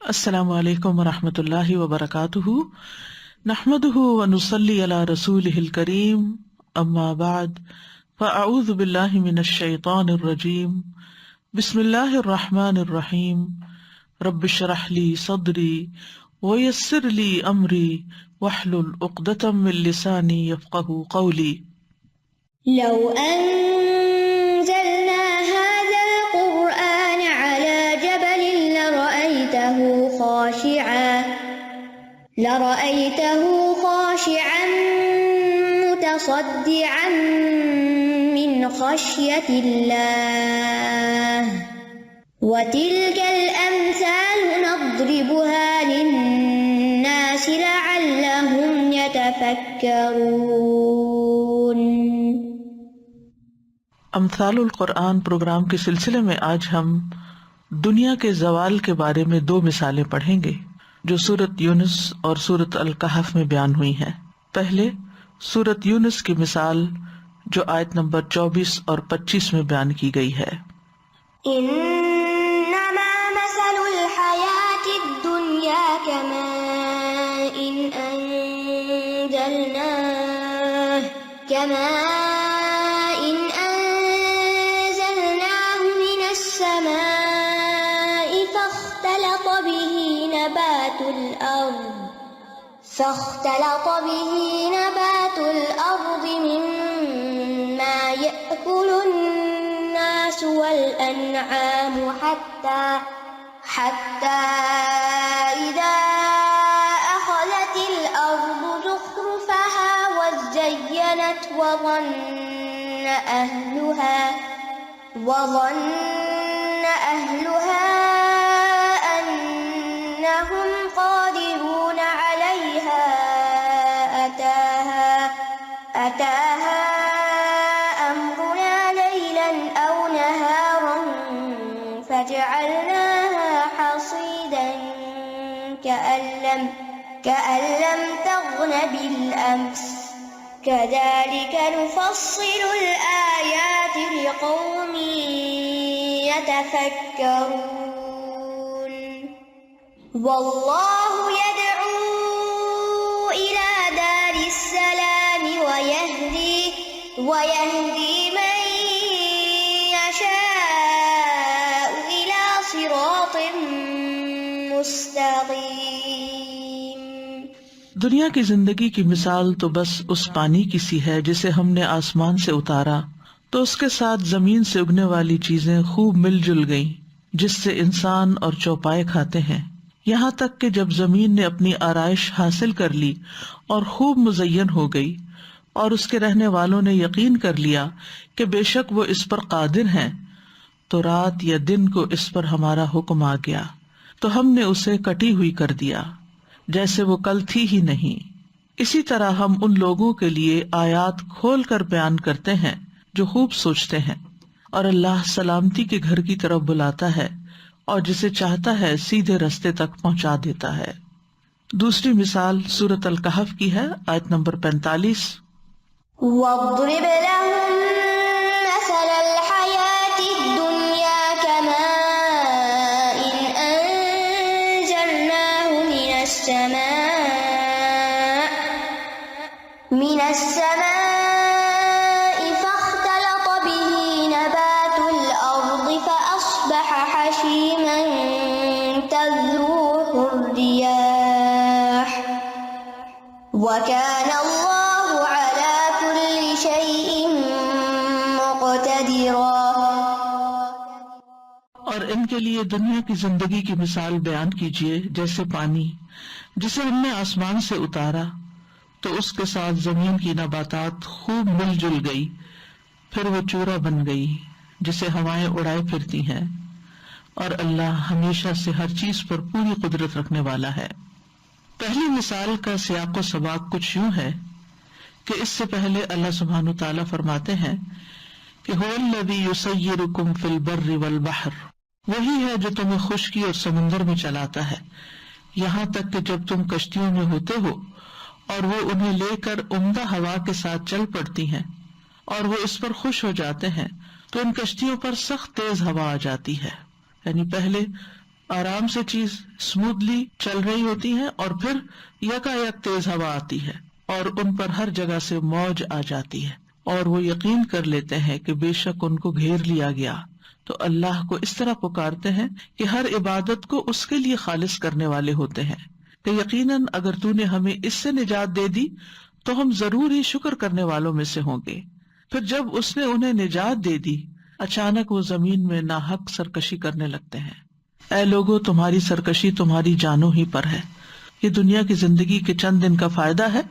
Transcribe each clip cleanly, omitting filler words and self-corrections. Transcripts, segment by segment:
السلام علیکم ورحمۃ اللہ وبرکاتہ، نحمدہ ونصلی علی رسولہ الکریم، اما بعد فاعوذ باللہ من الشیطان الرجیم، بسم اللہ الرحمن الرحیم، رب اشرح لی صدری ویسر لی امری واحلل عقدۃ من لسانی یفقہوا قولی۔ لو أنزلنا هذا القرآن على جبل لرأيته خاشعا متصدعا من خشية الله وتلك الأمثال نضربها للناس لعلهم يتفكرون۔ امثال القرآن پروگرام کے سلسلے میں آج ہم دنیا کے زوال کے بارے میں دو مثالیں پڑھیں گے جو سورۃ یونس اور سورۃ الکہف میں بیان ہوئی ہیں۔ پہلے سورۃ یونس کی مثال جو آیت نمبر 24 اور 25 میں بیان کی گئی ہے۔ انما مثل الحیاة الدنیا كماء انزلناه من السماء فاختلط به نبات الأرض مما يأكل الناس والأنعام حتى إذا أخذت الأرض زخرفها وزينت وظن أهلها أنهم قادرون عليها أتاها أمرنا ليلا أو نهارا فجعلناها حصيدا كأن لم تغن بالأمس كذلك نفصل الآيات لقوم يتفكرون۔ والله يدعو إلى دار السلام ويهدي من يشاء إلى صراط مستقيم۔ دنیا کی زندگی کی مثال تو بس اس پانی کی سی ہے جسے ہم نے آسمان سے اتارا تو اس کے ساتھ زمین سے اگنے والی چیزیں خوب مل جل گئیں، جس سے انسان اور چوپائے کھاتے ہیں، یہاں تک کہ جب زمین نے اپنی آرائش حاصل کر لی اور خوب مزین ہو گئی اور اس کے رہنے والوں نے یقین کر لیا کہ بے شک وہ اس پر قادر ہیں، تو رات یا دن کو اس پر ہمارا حکم آ گیا تو ہم نے اسے کٹی ہوئی کر دیا جیسے وہ کل تھی ہی نہیں۔ اسی طرح ہم ان لوگوں کے لیے آیات کھول کر بیان کرتے ہیں جو خوب سوچتے ہیں، اور اللہ سلامتی کے گھر کی طرف بلاتا ہے اور جسے چاہتا ہے سیدھے رستے تک پہنچا دیتا ہے۔ دوسری مثال سورۃ الکہف کی ہے، آیت نمبر 45۔ واضرب لهم مثل الحياة الدنيا كماء أنزلناه من السماء فاختلط به نبات الأرض فأصبح حشيما تذروه الرياح وكان الله على كل شيء مقتدرا۔ اور ان کے لیے دنیا کی زندگی کی مثال بیان کیجیے جیسے پانی جسے ہم نے آسمان سے اتارا تو اس کے ساتھ زمین کی نباتات خوب مل جل گئی، پھر وہ چورا بن گئی جسے ہوائیں اڑائے پھرتی ہیں، اور اللہ ہمیشہ سے ہر چیز پر پوری قدرت رکھنے والا ہے۔ پہلی مثال کا سیاق و سباق کچھ یوں ہے کہ اس سے پہلے اللہ سبحانہ تعالیٰ فرماتے ہیں کہ هو الذی یسیرکم فی البر والبحر، وہی ہے جو تمہیں خشکی اور سمندر میں چلاتا ہے، یہاں تک کہ جب تم کشتیوں میں ہوتے ہو اور وہ انہیں لے کر عمدہ ہوا کے ساتھ چل پڑتی ہیں اور وہ اس پر خوش ہو جاتے ہیں تو ان کشتیوں پر سخت تیز ہوا آ جاتی ہے، یعنی پہلے آرام سے چیز اسموتھلی چل رہی ہوتی ہے اور پھر یکایک تیز ہوا آتی ہے اور ان پر ہر جگہ سے موج آ جاتی ہے اور وہ یقین کر لیتے ہیں کہ بے شک ان کو گھیر لیا گیا. تو اللہ کو اس طرح پکارتے ہیں کہ ہر عبادت کو اس کے لیے خالص کرنے والے ہوتے ہیں کہ یقیناً اگر تو نے ہمیں اس سے نجات دے دی تو ہم ضرور ہی شکر کرنے والوں میں سے ہوں گے. پھر جب اس نے انہیں نجات دے دی اچانک وہ زمین میں ناحق سرکشی کرنے لگتے ہیں. اے لوگو تمہاری سرکشی تمہاری جانوں ہی پر ہے. یہ دنیا کی زندگی کے چند دن کا فائدہ ہے،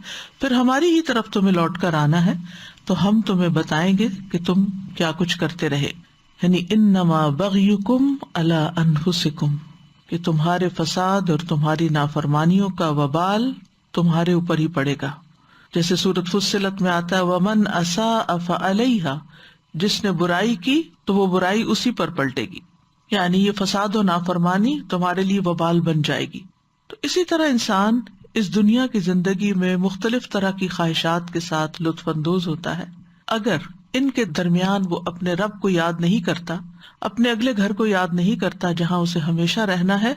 پھر ہماری ہی طرف تمہیں لوٹ کر آنا ہے تو ہم تمہیں بتائیں گے کہ تم کیا کچھ کرتے رہے. یعنی انما بغیکم علی انفسکم، کہ تمہارے فساد اور تمہاری نافرمانیوں کا وبال تمہارے اوپر ہی پڑے گا. جیسے سورۃ فصلت میں آتا ہے ومن اساء فعلیہا، جس نے برائی کی تو وہ برائی اسی پر پلٹے گی. یعنی یہ فساد و نافرمانی تمہارے لیے وبال بن جائے گی. تو اسی طرح انسان اس دنیا کی زندگی میں مختلف طرح کی خواہشات کے ساتھ لطف اندوز ہوتا ہے. اگر ان کے درمیان وہ اپنے رب کو یاد نہیں کرتا، اپنے اگلے گھر کو یاد نہیں کرتا جہاں اسے ہمیشہ رہنا ہے،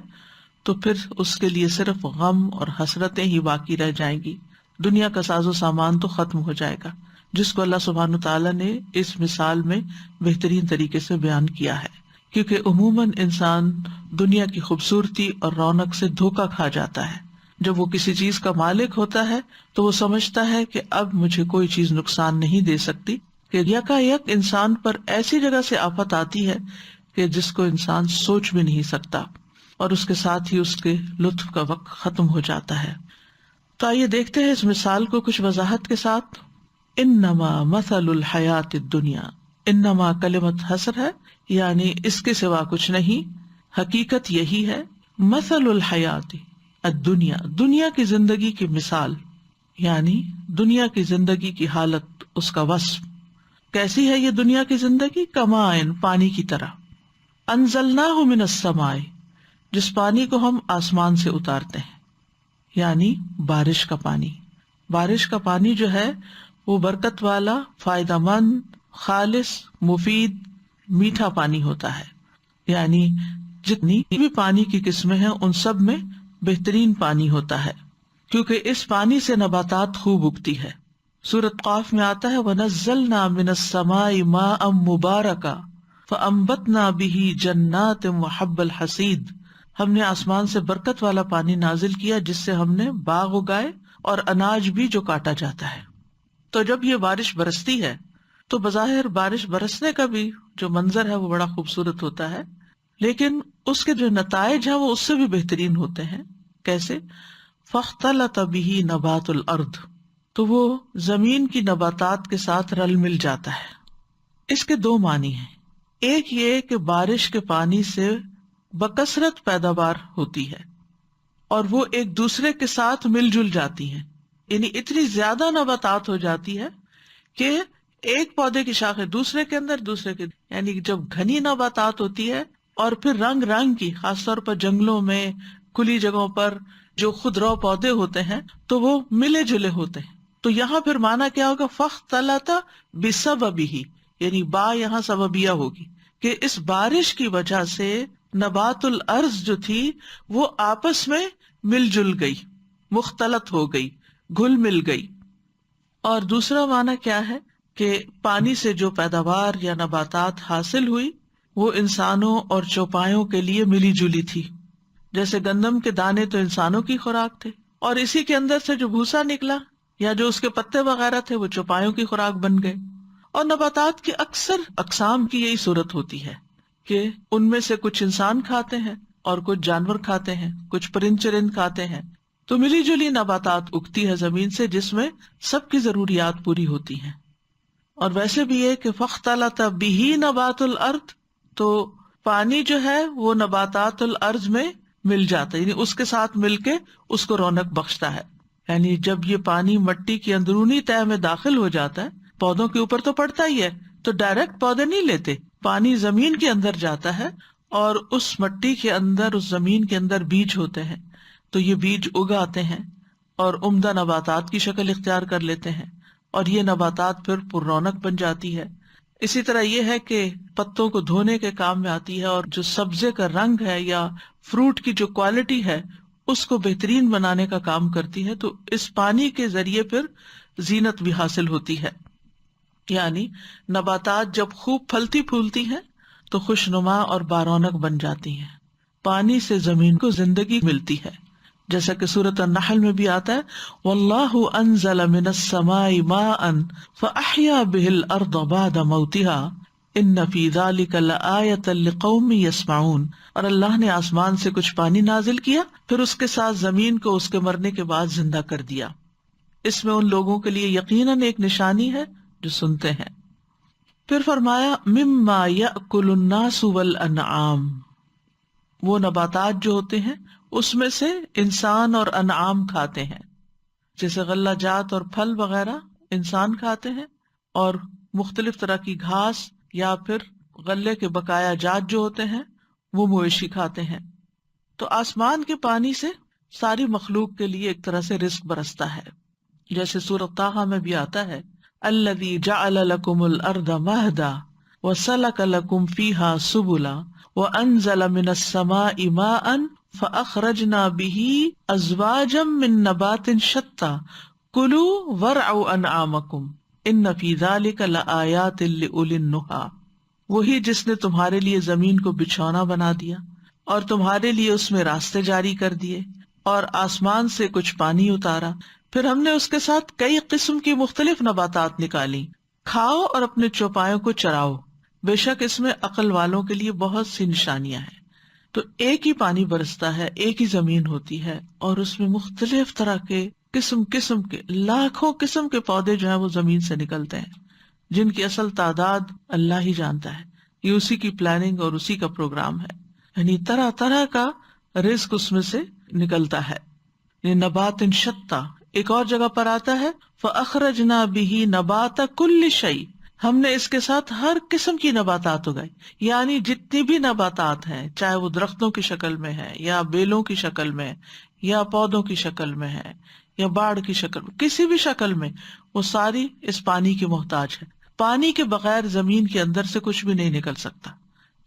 تو پھر اس کے لیے صرف غم اور حسرتیں ہی باقی رہ جائیں گی. دنیا کا ساز و سامان تو ختم ہو جائے گا، جس کو اللہ سبحانہ تعالیٰ نے اس مثال میں بہترین طریقے سے بیان کیا ہے. کیونکہ عموماً انسان دنیا کی خوبصورتی اور رونق سے دھوکا کھا جاتا ہے. جب وہ کسی چیز کا مالک ہوتا ہے تو وہ سمجھتا ہے کہ اب مجھے کوئی چیز نقصان نہیں دے سکتی، کہ یکایک انسان پر ایسی جگہ سے آفت آتی ہے کہ جس کو انسان سوچ بھی نہیں سکتا، اور اس کے ساتھ ہی اس کے لطف کا وقت ختم ہو جاتا ہے. تو آئیے دیکھتے ہیں اس مثال کو کچھ وضاحت کے ساتھ. انما مثل الحیات الدنیا، انما کلمت حسر ہے، یعنی اس کے سوا کچھ نہیں، حقیقت یہی ہے. مثل الحیات الدنیا، دنیا کی زندگی کی مثال، یعنی دنیا کی زندگی کی حالت، اس کا وصف. کیسی ہے یہ دنیا کی زندگی؟ کمائن، پانی کی طرح. انزلناہ من السماء، جس پانی کو ہم آسمان سے اتارتے ہیں، یعنی بارش کا پانی. بارش کا پانی جو ہے وہ برکت والا، فائدہ مند، خالص، مفید، میٹھا پانی ہوتا ہے. یعنی جتنی بھی پانی کی قسمیں ہیں ان سب میں بہترین پانی ہوتا ہے، کیونکہ اس پانی سے نباتات خوب اگتی ہے. سورۃ قاف میں آتا ہے وَنَزَّلْنَا مِنَ السَّمَاءِ مَاءً مُبَارَكًا فَأَنبَتْنَا بِهِ جَنَّاتٍ وَحَبَّ الْحَصِيدِ، ہم نے آسمان سے برکت والا پانی نازل کیا جس سے ہم نے باغ اگائے اور اناج بھی جو کاٹا جاتا ہے. تو جب یہ بارش برستی ہے تو بظاہر بارش برسنے کا بھی جو منظر ہے وہ بڑا خوبصورت ہوتا ہے، لیکن اس کے جو نتائج ہیں وہ اس سے بھی بہترین ہوتے ہیں. کیسے؟ فاختلط به نبات الارض، تو وہ زمین کی نباتات کے ساتھ رل مل جاتا ہے. اس کے دو معنی ہیں. ایک یہ کہ بارش کے پانی سے بکثرت پیداوار ہوتی ہے اور وہ ایک دوسرے کے ساتھ مل جل جاتی ہیں، یعنی اتنی زیادہ نباتات ہو جاتی ہے کہ ایک پودے کی شاخیں دوسرے کے اندر، دوسرے کے، یعنی جب گھنی نباتات ہوتی ہے اور پھر رنگ رنگ کی، خاص طور پر جنگلوں میں، کھلی جگہوں پر جو خودرو پودے ہوتے ہیں تو وہ ملے جلے ہوتے ہیں. تو یہاں پھر مانا کیا ہوگا؟ فاختلط بسببہ، یعنی با یہاں سببیہ ہوگی کہ اس بارش کی وجہ سے نبات الارض جو تھی وہ آپس میں مل جل گئی، مختلط ہو گئی، گھل مل گئی. اور دوسرا معنی کیا ہے کہ پانی سے جو پیداوار یا نباتات حاصل ہوئی وہ انسانوں اور چوپایوں کے لیے ملی جلی تھی. جیسے گندم کے دانے تو انسانوں کی خوراک تھے، اور اسی کے اندر سے جو بھوسا نکلا یا جو اس کے پتے وغیرہ تھے وہ چوپایوں کی خوراک بن گئے. اور نباتات کی اکثر اقسام کی یہی صورت ہوتی ہے کہ ان میں سے کچھ انسان کھاتے ہیں اور کچھ جانور کھاتے ہیں، کچھ پرند چرند کھاتے ہیں. تو ملی جلی نباتات اگتی ہے زمین سے جس میں سب کی ضروریات پوری ہوتی ہیں. اور ویسے بھی یہ کہ فاختلط بہ نبات الارض، تو پانی جو ہے وہ نباتات الارض میں مل جاتا ہے، یعنی اس کے ساتھ مل کے اس کو رونق بخشتا ہے. یعنی جب یہ پانی مٹی کی اندرونی تہہ میں داخل ہو جاتا ہے، پودوں کے اوپر تو پڑتا ہی ہے، تو ڈائریکٹ پودے نہیں لیتے، پانی زمین کے اندر جاتا ہے اور اس مٹی کے اندر، اس زمین کے اندر بیج ہوتے ہیں، تو یہ بیج اگاتے ہیں اور عمدہ نباتات کی شکل اختیار کر لیتے ہیں، اور یہ نباتات پھر پر رونق بن جاتی ہے. اسی طرح یہ ہے کہ پتوں کو دھونے کے کام میں آتی ہے، اور جو سبزے کا رنگ ہے یا فروٹ کی جو کوالٹی ہے اس کو بہترین بنانے کا کام کرتی ہے، تو اس پانی کے ذریعے پھر زینت بھی حاصل ہوتی ہے. یعنی نباتات جب خوب پھلتی پھولتی ہیں تو خوشنما اور بارونق بن جاتی ہیں. پانی سے زمین کو زندگی ملتی ہے، جیسا کہ سورۃ النحل میں بھی آتا ہے واللہ انزل من السماء ماء فاحیا به الارض بعد موتها ان فی ذلک لآیۃ لقوم یسمعون. اور اللہ نے آسمان سے کچھ پانی نازل کیا، پھر اس کے ساتھ زمین کو اس کے مرنے کے بعد زندہ کر دیا. اس میں ان لوگوں کے لیے یقیناً ایک نشانی ہے جو سنتے ہیں. پھر فرمایا مما یأکل الناس والانعام، وہ نباتات جو ہوتے ہیں اس میں سے انسان اور انعام کھاتے ہیں، جیسے غلہ جات اور پھل وغیرہ انسان کھاتے ہیں، اور مختلف طرح کی گھاس یا پھر غلے کے بقایا جات جو ہوتے ہیں وہ مویشی کھاتے ہیں. تو آسمان کے پانی سے ساری مخلوق کے لیے ایک طرح سے رزق برستا ہے، جیسے سورۃ طٰہٰ میں بھی آتا ہے الذی جعل لکم الارض مہدا وسلک لکم فیہا سبلا وانزل من السماء ماء فاخرجنا به ازواجا من نبات شتى کلوا وارعوا انعامکم ان فی ذلک لآیات لأولی النہی. وہی جس نے تمہارے لیے زمین کو بچھونا بنا دیا اور تمہارے لیے اس میں راستے جاری کر دیے اور آسمان سے کچھ پانی اتارا، پھر ہم نے اس کے ساتھ کئی قسم کی مختلف نباتات نکالی، کھاؤ اور اپنے چوپایوں کو چراؤ، بے شک اس میں عقل والوں کے لیے بہت سی نشانیاں ہیں. تو ایک ہی پانی برستا ہے، ایک ہی زمین ہوتی ہے، اور اس میں مختلف طرح کے قسم کے لاکھوں قسم کے پودے جو ہیں وہ زمین سے نکلتے ہیں، جن کی اصل تعداد اللہ ہی جانتا ہے. یہ اسی کی پلاننگ اور اسی کا پروگرام ہے. یعنی طرح طرح کا رزق اس میں سے نکلتا ہے. یہ نبات شتّا ایک اور جگہ پر آتا ہے فَأَخْرَجْنَا بِهِ نَبَاتَ كُلِّ شَيْءٍ، ہم نے اس کے ساتھ ہر قسم کی نباتات اگائی. یعنی جتنی بھی نباتات ہیں، چاہے وہ درختوں کی شکل میں ہے یا بیلوں کی شکل میں یا پودوں کی شکل میں ہے یا باڑ کی شکل میں، کسی بھی شکل میں، وہ ساری اس پانی کی محتاج ہے. پانی کے بغیر زمین کے اندر سے کچھ بھی نہیں نکل سکتا.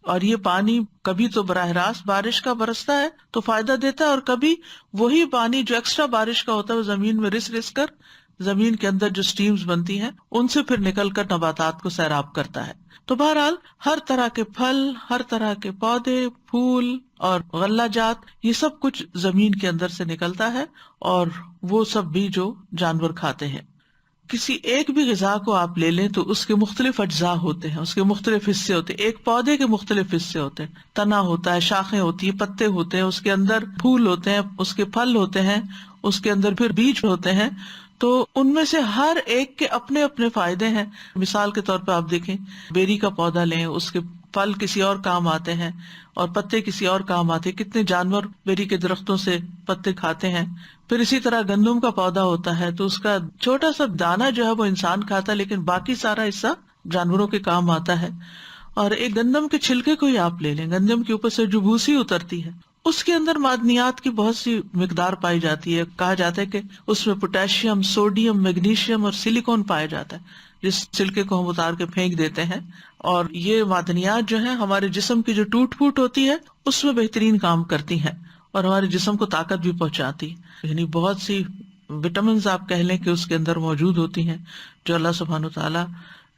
اور یہ پانی کبھی تو براہ راست بارش کا برستا ہے تو فائدہ دیتا ہے، اور کبھی وہی پانی جو ایکسٹرا بارش کا ہوتا ہے وہ زمین میں رس کر زمین کے اندر جو سٹیمز بنتی ہیں ان سے پھر نکل کر نباتات کو سیراب کرتا ہے. تو بہرحال ہر طرح کے پھل، ہر طرح کے پودے، پھول اور غلہ جات، یہ سب کچھ زمین کے اندر سے نکلتا ہے، اور وہ سب بھی جو جانور کھاتے ہیں. کسی ایک بھی غذا کو آپ لے لیں تو اس کے مختلف اجزاء ہوتے ہیں، اس کے مختلف حصے ہوتے ہیں. ایک پودے کے مختلف حصے ہوتے ہیں، تنا ہوتا ہے، شاخیں ہوتی ہیں، پتے ہوتے ہیں، اس کے اندر پھول ہوتے ہیں، اس کے پھل ہوتے ہیں، اس کے اندر پھر بیج ہوتے ہیں. تو ان میں سے ہر ایک کے اپنے اپنے فائدے ہیں. مثال کے طور پہ آپ دیکھیں، بیری کا پودا لیں، اس کے پھل کسی اور کام آتے ہیں اور پتے کسی اور کام آتے ہیں. کتنے جانور بیری کے درختوں سے پتے کھاتے ہیں. پھر اسی طرح گندم کا پودا ہوتا ہے تو اس کا چھوٹا سا دانہ جو ہے وہ انسان کھاتا ہے، لیکن باقی سارا حصہ جانوروں کے کام آتا ہے. اور ایک گندم کے چھلکے کو ہی آپ لے لیں، گندم کے اوپر سے جو بھوسی اترتی ہے اس کے اندر معدنیات کی بہت سی مقدار پائی جاتی ہے. کہا جاتا ہے کہ اس میں پوٹاشیم، سوڈیم، میگنیشیم اور سلیکون پایا جاتا ہے، جس چھلکے کو ہم اتار کے پھینک دیتے ہیں. اور یہ معدنیات جو ہیں ہمارے جسم کی جو ٹوٹ پھوٹ ہوتی ہے اس میں بہترین کام کرتی ہیں اور ہمارے جسم کو طاقت بھی پہنچاتی. یعنی بہت سی وٹامنز آپ کہہ لیں کہ اس کے اندر موجود ہوتی ہیں جو اللہ سبحانہ وتعالیٰ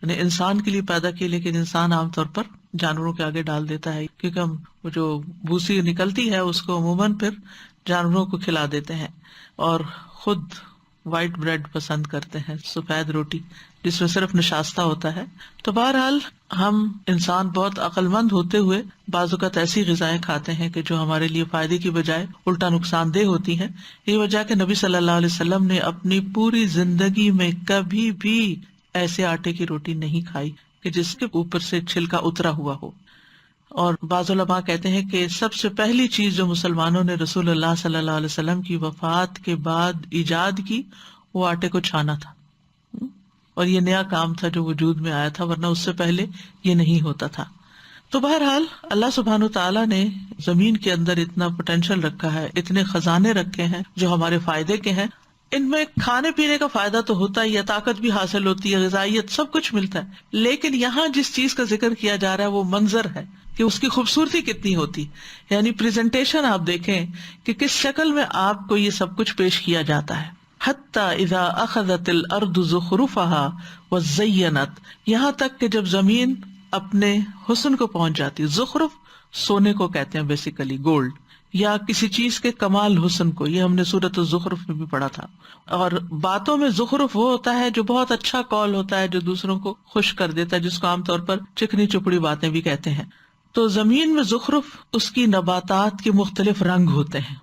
نے انسان کے لیے پیدا کی، لیکن انسان عام طور پر جانوروں کے آگے ڈال دیتا ہے، کیونکہ ہم وہ جو بھوسی نکلتی ہے اس کو عموماً پھر جانوروں کو کھلا دیتے ہیں اور خود وائٹ بریڈ پسند کرتے ہیں، سفید روٹی جس میں صرف نشاستہ ہوتا ہے. تو بہرحال ہم انسان بہت عقل مند ہوتے ہوئے بعض اوقات ایسی غذائیں کھاتے ہیں کہ جو ہمارے لیے فائدے کی بجائے الٹا نقصان دہ ہوتی ہیں. یہ وجہ کہ نبی صلی اللہ علیہ وسلم نے اپنی پوری زندگی میں کبھی بھی ایسے آٹے کی روٹی نہیں کھائی کہ جس کے اوپر سے چھلکا اترا ہوا ہو. اور بعض علماء کہتے ہیں کہ سب سے پہلی چیز جو مسلمانوں نے رسول اللہ صلی اللہ علیہ وسلم کی وفات کے بعد ایجاد کی وہ آٹے کو چھانا تھا، اور یہ نیا کام تھا جو وجود میں آیا تھا، ورنہ اس سے پہلے یہ نہیں ہوتا تھا. تو بہرحال اللہ سبحانہ تعالیٰ نے زمین کے اندر اتنا پوٹینشیل رکھا ہے، اتنے خزانے رکھے ہیں جو ہمارے فائدے کے ہیں. ان میں کھانے پینے کا فائدہ تو ہوتا ہی ہے، طاقت بھی حاصل ہوتی ہے، غذائیت سب کچھ ملتا ہے، لیکن یہاں جس چیز کا ذکر کیا جا رہا ہے وہ منظر ہے، کہ اس کی خوبصورتی کتنی ہوتی. یعنی پریزنٹیشن آپ دیکھیں کہ کس شکل میں آپ کو یہ سب کچھ پیش کیا جاتا ہے. حتی اذا اخذت الارض زخرفها وزینت، یہاں تک کہ جب زمین اپنے حسن کو پہنچ جاتی. زخرف سونے کو کہتے ہیں بیسیکلی، گولڈ، یا کسی چیز کے کمال حسن کو. یہ ہم نے سورۃ الزخرف میں بھی پڑھا تھا. اور باتوں میں زخرف وہ ہوتا ہے جو بہت اچھا قول ہوتا ہے، جو دوسروں کو خوش کر دیتا ہے، جس کو عام طور پر چکنی چپڑی باتیں بھی کہتے ہیں. تو زمین میں زخرف اس کی نباتات کے مختلف رنگ ہوتے ہیں.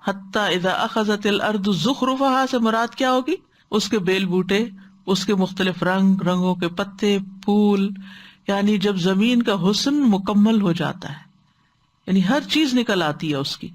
حتی اذا اخذت الارض زخرفها سے مراد کیا ہوگی؟ اس کے بیل بوٹے، اس کے مختلف رنگوں کے پتے، پھول. یعنی جب زمین کا حسن مکمل ہو جاتا ہے، یعنی ہر چیز نکل آتی ہے اس کی.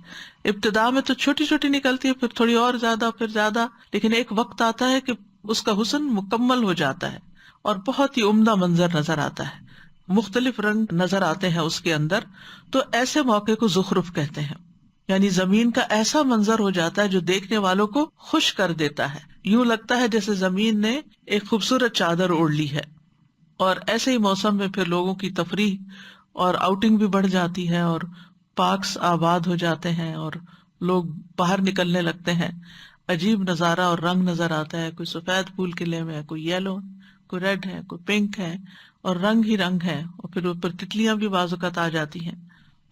ابتدا میں تو چھوٹی چھوٹی نکلتی ہے، پھر تھوڑی اور زیادہ، پھر زیادہ، لیکن ایک وقت آتا ہے کہ اس کا حسن مکمل ہو جاتا ہے اور بہت ہی عمدہ منظر نظر آتا ہے، مختلف رنگ نظر آتے ہیں اس کے اندر. تو ایسے موقع کو زخرف کہتے ہیں. یعنی زمین کا ایسا منظر ہو جاتا ہے جو دیکھنے والوں کو خوش کر دیتا ہے. یوں لگتا ہے جیسے زمین نے ایک خوبصورت چادر اوڑھ لی ہے. اور ایسے ہی موسم میں پھر لوگوں کی تفریح اور آؤٹنگ بھی بڑھ جاتی ہے، اور پارکس آباد ہو جاتے ہیں، اور لوگ باہر نکلنے لگتے ہیں. عجیب نظارہ اور رنگ نظر آتا ہے. کوئی سفید پھول کھلے ہوئے ہے، کوئی یلو، کوئی ریڈ ہے، کوئی پنک ہے، اور رنگ ہی رنگ ہے. اور پھر اوپر تتلیاں بھی بعض اوقات آ جاتی ہیں.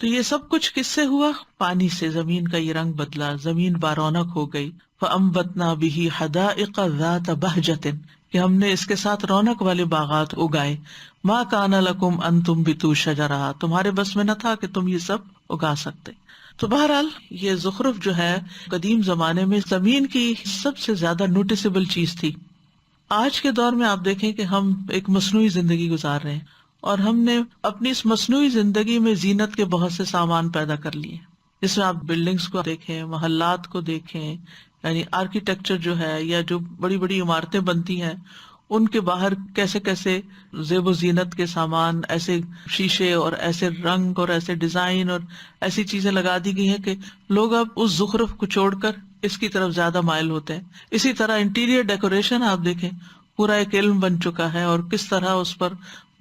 تو یہ سب کچھ کس سے ہوا؟ پانی سے. زمین کا یہ رنگ بدلا، زمین بارونق ہو گئی. فَأَنبَتْنَا بِهِ حَدَائِقَ ذَاتَ بَهْجَةٍ، کہ ہم نے اس کے ساتھ رونق والے باغات اگائے. مَا كَانَ لَكُمْ أَن تُنبِتُوا شَجَرَهَا، تمہارے بس میں نہ تھا کہ تم یہ سب اگا سکتے. تو بہرحال یہ زخرف جو ہے قدیم زمانے میں زمین کی سب سے زیادہ نوٹیسیبل چیز تھی. آج کے دور میں آپ دیکھیں کہ ہم ایک مصنوعی زندگی گزار رہے ہیں، اور ہم نے اپنی اس مصنوعی زندگی میں زینت کے بہت سے سامان پیدا کر لیے، جس میں آپ بلڈنگز کو دیکھیں، محلات کو دیکھیں. یعنی آرکیٹیکچر جو ہے، یا جو بڑی بڑی عمارتیں بنتی ہیں، ان کے باہر کیسے کیسے زیب و زینت کے سامان، ایسے شیشے اور ایسے رنگ اور ایسے ڈیزائن اور ایسی چیزیں لگا دی گئی ہیں کہ لوگ اب اس زخرف کو چھوڑ کر اس کی طرف زیادہ مائل ہوتے ہیں. اسی طرح انٹیریئر ڈیکوریشن آپ دیکھیں، پورا ایک علم بن چکا ہے، اور کس طرح اس پر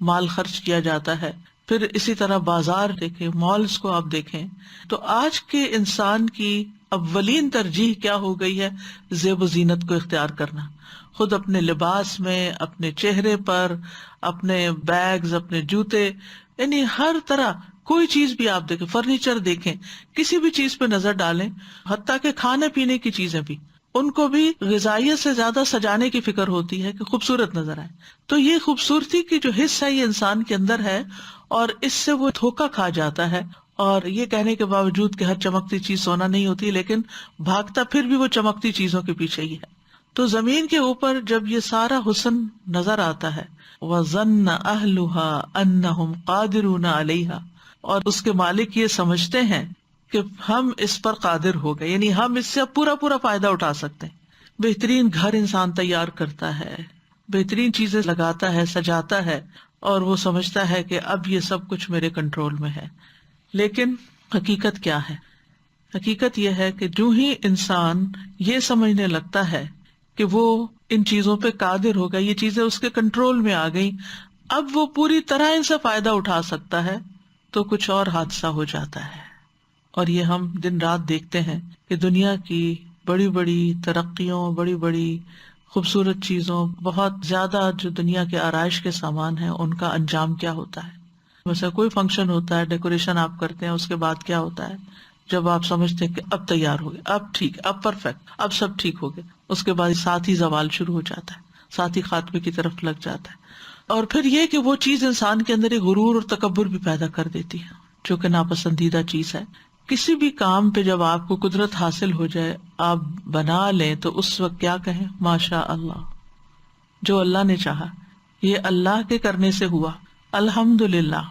مال خرچ کیا جاتا ہے. پھر اسی طرح بازار دیکھیں، مالز کو آپ دیکھیں. تو آج کے انسان کی اولین ترجیح کیا ہو گئی ہے؟ زیب و زینت کو اختیار کرنا. خود اپنے لباس میں، اپنے چہرے پر، اپنے بیگز، اپنے جوتے، یعنی ہر طرح کوئی چیز بھی آپ دیکھیں، فرنیچر دیکھیں، کسی بھی چیز پہ نظر ڈالیں، حتیٰ کہ کھانے پینے کی چیزیں بھی، ان کو بھی غذائیت سے زیادہ سجانے کی فکر ہوتی ہے کہ خوبصورت نظر آئے. تو یہ خوبصورتی کی جو حصہ ہے یہ انسان کے اندر ہے، اور اس سے وہ دھوکا کھا جاتا ہے. اور یہ کہنے کے باوجود کہ ہر چمکتی چیز سونا نہیں ہوتی، لیکن بھاگتا پھر بھی وہ چمکتی چیزوں کے پیچھے ہی ہے. تو زمین کے اوپر جب یہ سارا حسن نظر آتا ہے، وَظَنَّ أَهْلُهَا أَنَّهُمْ قَادِرُونَ عَلَيْهَا، اور اس کے مالک یہ سمجھتے ہیں کہ ہم اس پر قادر ہو گئے، یعنی ہم اس سے پورا فائدہ اٹھا سکتے ہیں. بہترین گھر انسان تیار کرتا ہے، بہترین چیزیں لگاتا ہے، سجاتا ہے، اور وہ سمجھتا ہے کہ اب یہ سب کچھ میرے کنٹرول میں ہے. لیکن حقیقت کیا ہے؟ حقیقت یہ ہے کہ جو ہی انسان یہ سمجھنے لگتا ہے کہ وہ ان چیزوں پہ قادر ہوگا، یہ چیزیں اس کے کنٹرول میں آ گئی، اب وہ پوری طرح ان سے فائدہ اٹھا سکتا ہے، تو کچھ اور حادثہ ہو جاتا ہے. اور یہ ہم دن رات دیکھتے ہیں کہ دنیا کی بڑی بڑی ترقیوں، بڑی بڑی خوبصورت چیزوں، بہت زیادہ جو دنیا کے آرائش کے سامان ہیں، ان کا انجام کیا ہوتا ہے. مثلا کوئی فنکشن ہوتا ہے، ڈیکوریشن آپ کرتے ہیں، اس کے بعد کیا ہوتا ہے؟ جب آپ سمجھتے ہیں کہ اب تیار ہو گئے، اب ٹھیک، اب پرفیکٹ، اب سب ٹھیک ہو گئے، اس کے بعد ساتھ ہی زوال شروع ہو جاتا ہے، ساتھ ہی خاتمے کی طرف لگ جاتا ہے. اور پھر یہ کہ وہ چیز انسان کے اندر ایک غرور اور تکبر بھی پیدا کر دیتی ہے، جو کہ ناپسندیدہ چیز ہے. کسی بھی کام پہ جب آپ کو قدرت حاصل ہو جائے، آپ بنا لیں، تو اس وقت کیا کہیں؟ ماشاء اللہ، جو اللہ نے چاہا، یہ اللہ کے کرنے سے ہوا، الحمدللہ.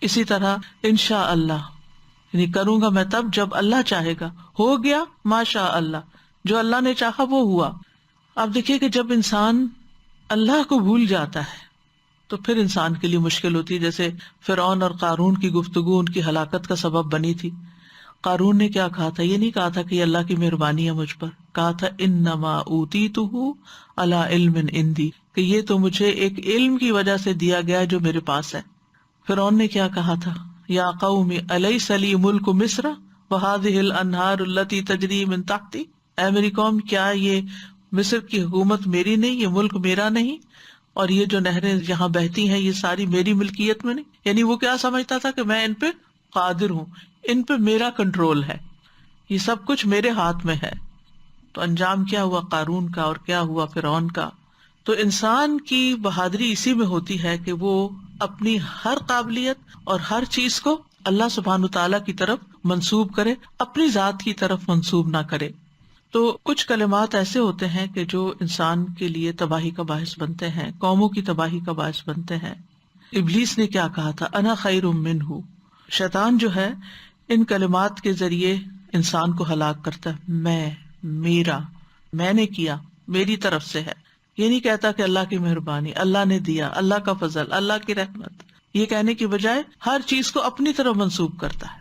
اسی طرح انشاء اللہ، یعنی کروں گا میں تب جب اللہ چاہے گا، ہو گیا ماشاء اللہ، جو اللہ نے چاہا وہ ہوا. آپ دیکھیے کہ جب انسان اللہ کو بھول جاتا ہے تو پھر انسان کے لیے مشکل ہوتی ہے. جیسے فرعون اور قارون کی گفتگو ان کی ہلاکت کا سبب بنی تھی. قارون نے کیا کہا تھا؟ یہ نہیں کہا تھا کہ یہ اللہ کی مہربانی ہے مجھ پر، کہا تھا انما اوتیتہ علی علم عندی، کہ یہ تو مجھے ایک علم کی وجہ سے دیا گیا جو میرے پاس ہے. فرعون نے کیا کہا تھا؟ یا قوم الیس لی ملک مصر وہذہ الانہار التی تجری من تحتی، اے میری قوم کیا یہ مصر کی حکومت میری نہیں، یہ ملک میرا نہیں، اور یہ جو نہریں یہاں بہتی ہیں یہ ساری میری ملکیت میں نہیں؟ یعنی وہ کیا سمجھتا تھا کہ میں ان پہ قادر ہوں، ان پہ میرا کنٹرول ہے، یہ سب کچھ میرے ہاتھ میں ہے۔ تو انجام کیا ہوا قارون کا اور کیا ہوا فرعون کا۔ تو انسان کی بہادری اسی میں ہوتی ہے کہ وہ اپنی ہر قابلیت اور ہر چیز کو اللہ سبحانہ تعالیٰ کی طرف منسوب کرے، اپنی ذات کی طرف منسوب نہ کرے۔ تو کچھ کلمات ایسے ہوتے ہیں کہ جو انسان کے لیے تباہی کا باعث بنتے ہیں، قوموں کی تباہی کا باعث بنتے ہیں۔ ابلیس نے کیا کہا تھا؟ انا خیر منہ۔ شیطان جو ہے ان کلمات کے ذریعے انسان کو ہلاک کرتا ہے، میں، میرا، میں نے کیا، میری طرف سے ہے۔ یہ نہیں کہتا کہ اللہ کی مہربانی، اللہ نے دیا، اللہ کا فضل، اللہ کی رحمت، یہ کہنے کی بجائے ہر چیز کو اپنی طرف منسوب کرتا ہے۔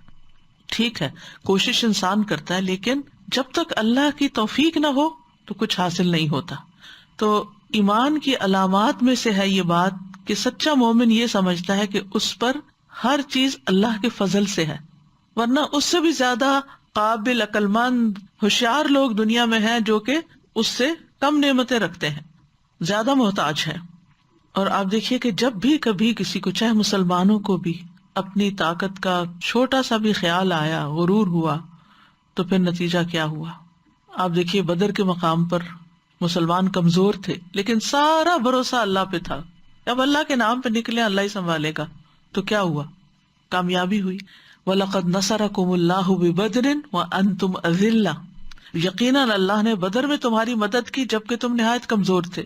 ٹھیک ہے، کوشش انسان کرتا ہے، لیکن جب تک اللہ کی توفیق نہ ہو تو کچھ حاصل نہیں ہوتا۔ تو ایمان کی علامات میں سے ہے یہ بات کہ سچا مومن یہ سمجھتا ہے کہ اس پر ہر چیز اللہ کے فضل سے ہے، ورنہ اس سے بھی زیادہ قابل، عقل مند، ہوشیار لوگ دنیا میں ہیں جو کہ اس سے کم نعمتیں رکھتے ہیں، زیادہ محتاج ہیں۔ اور آپ دیکھیے کہ جب بھی کبھی کسی کو، چاہے مسلمانوں کو بھی، اپنی طاقت کا چھوٹا سا بھی خیال آیا، غرور ہوا، تو پھر نتیجہ کیا ہوا؟ آپ دیکھیے بدر کے مقام پر مسلمان کمزور تھے لیکن سارا بھروسہ اللہ پہ تھا، اب اللہ کے نام پہ نکلے اللہ ہی سنبھالے گا۔ تو کیا ہوا؟ کامیابی ہوئی۔ وَلَقَدْ نَصَرَكُمُ اللَّهُ بِبَدْرٍ وَأَنْتُمْ أَذِلَّةٌ، یقیناً اللہ نے بدر میں تمہاری مدد کی جبکہ تم نہایت کمزور تھے۔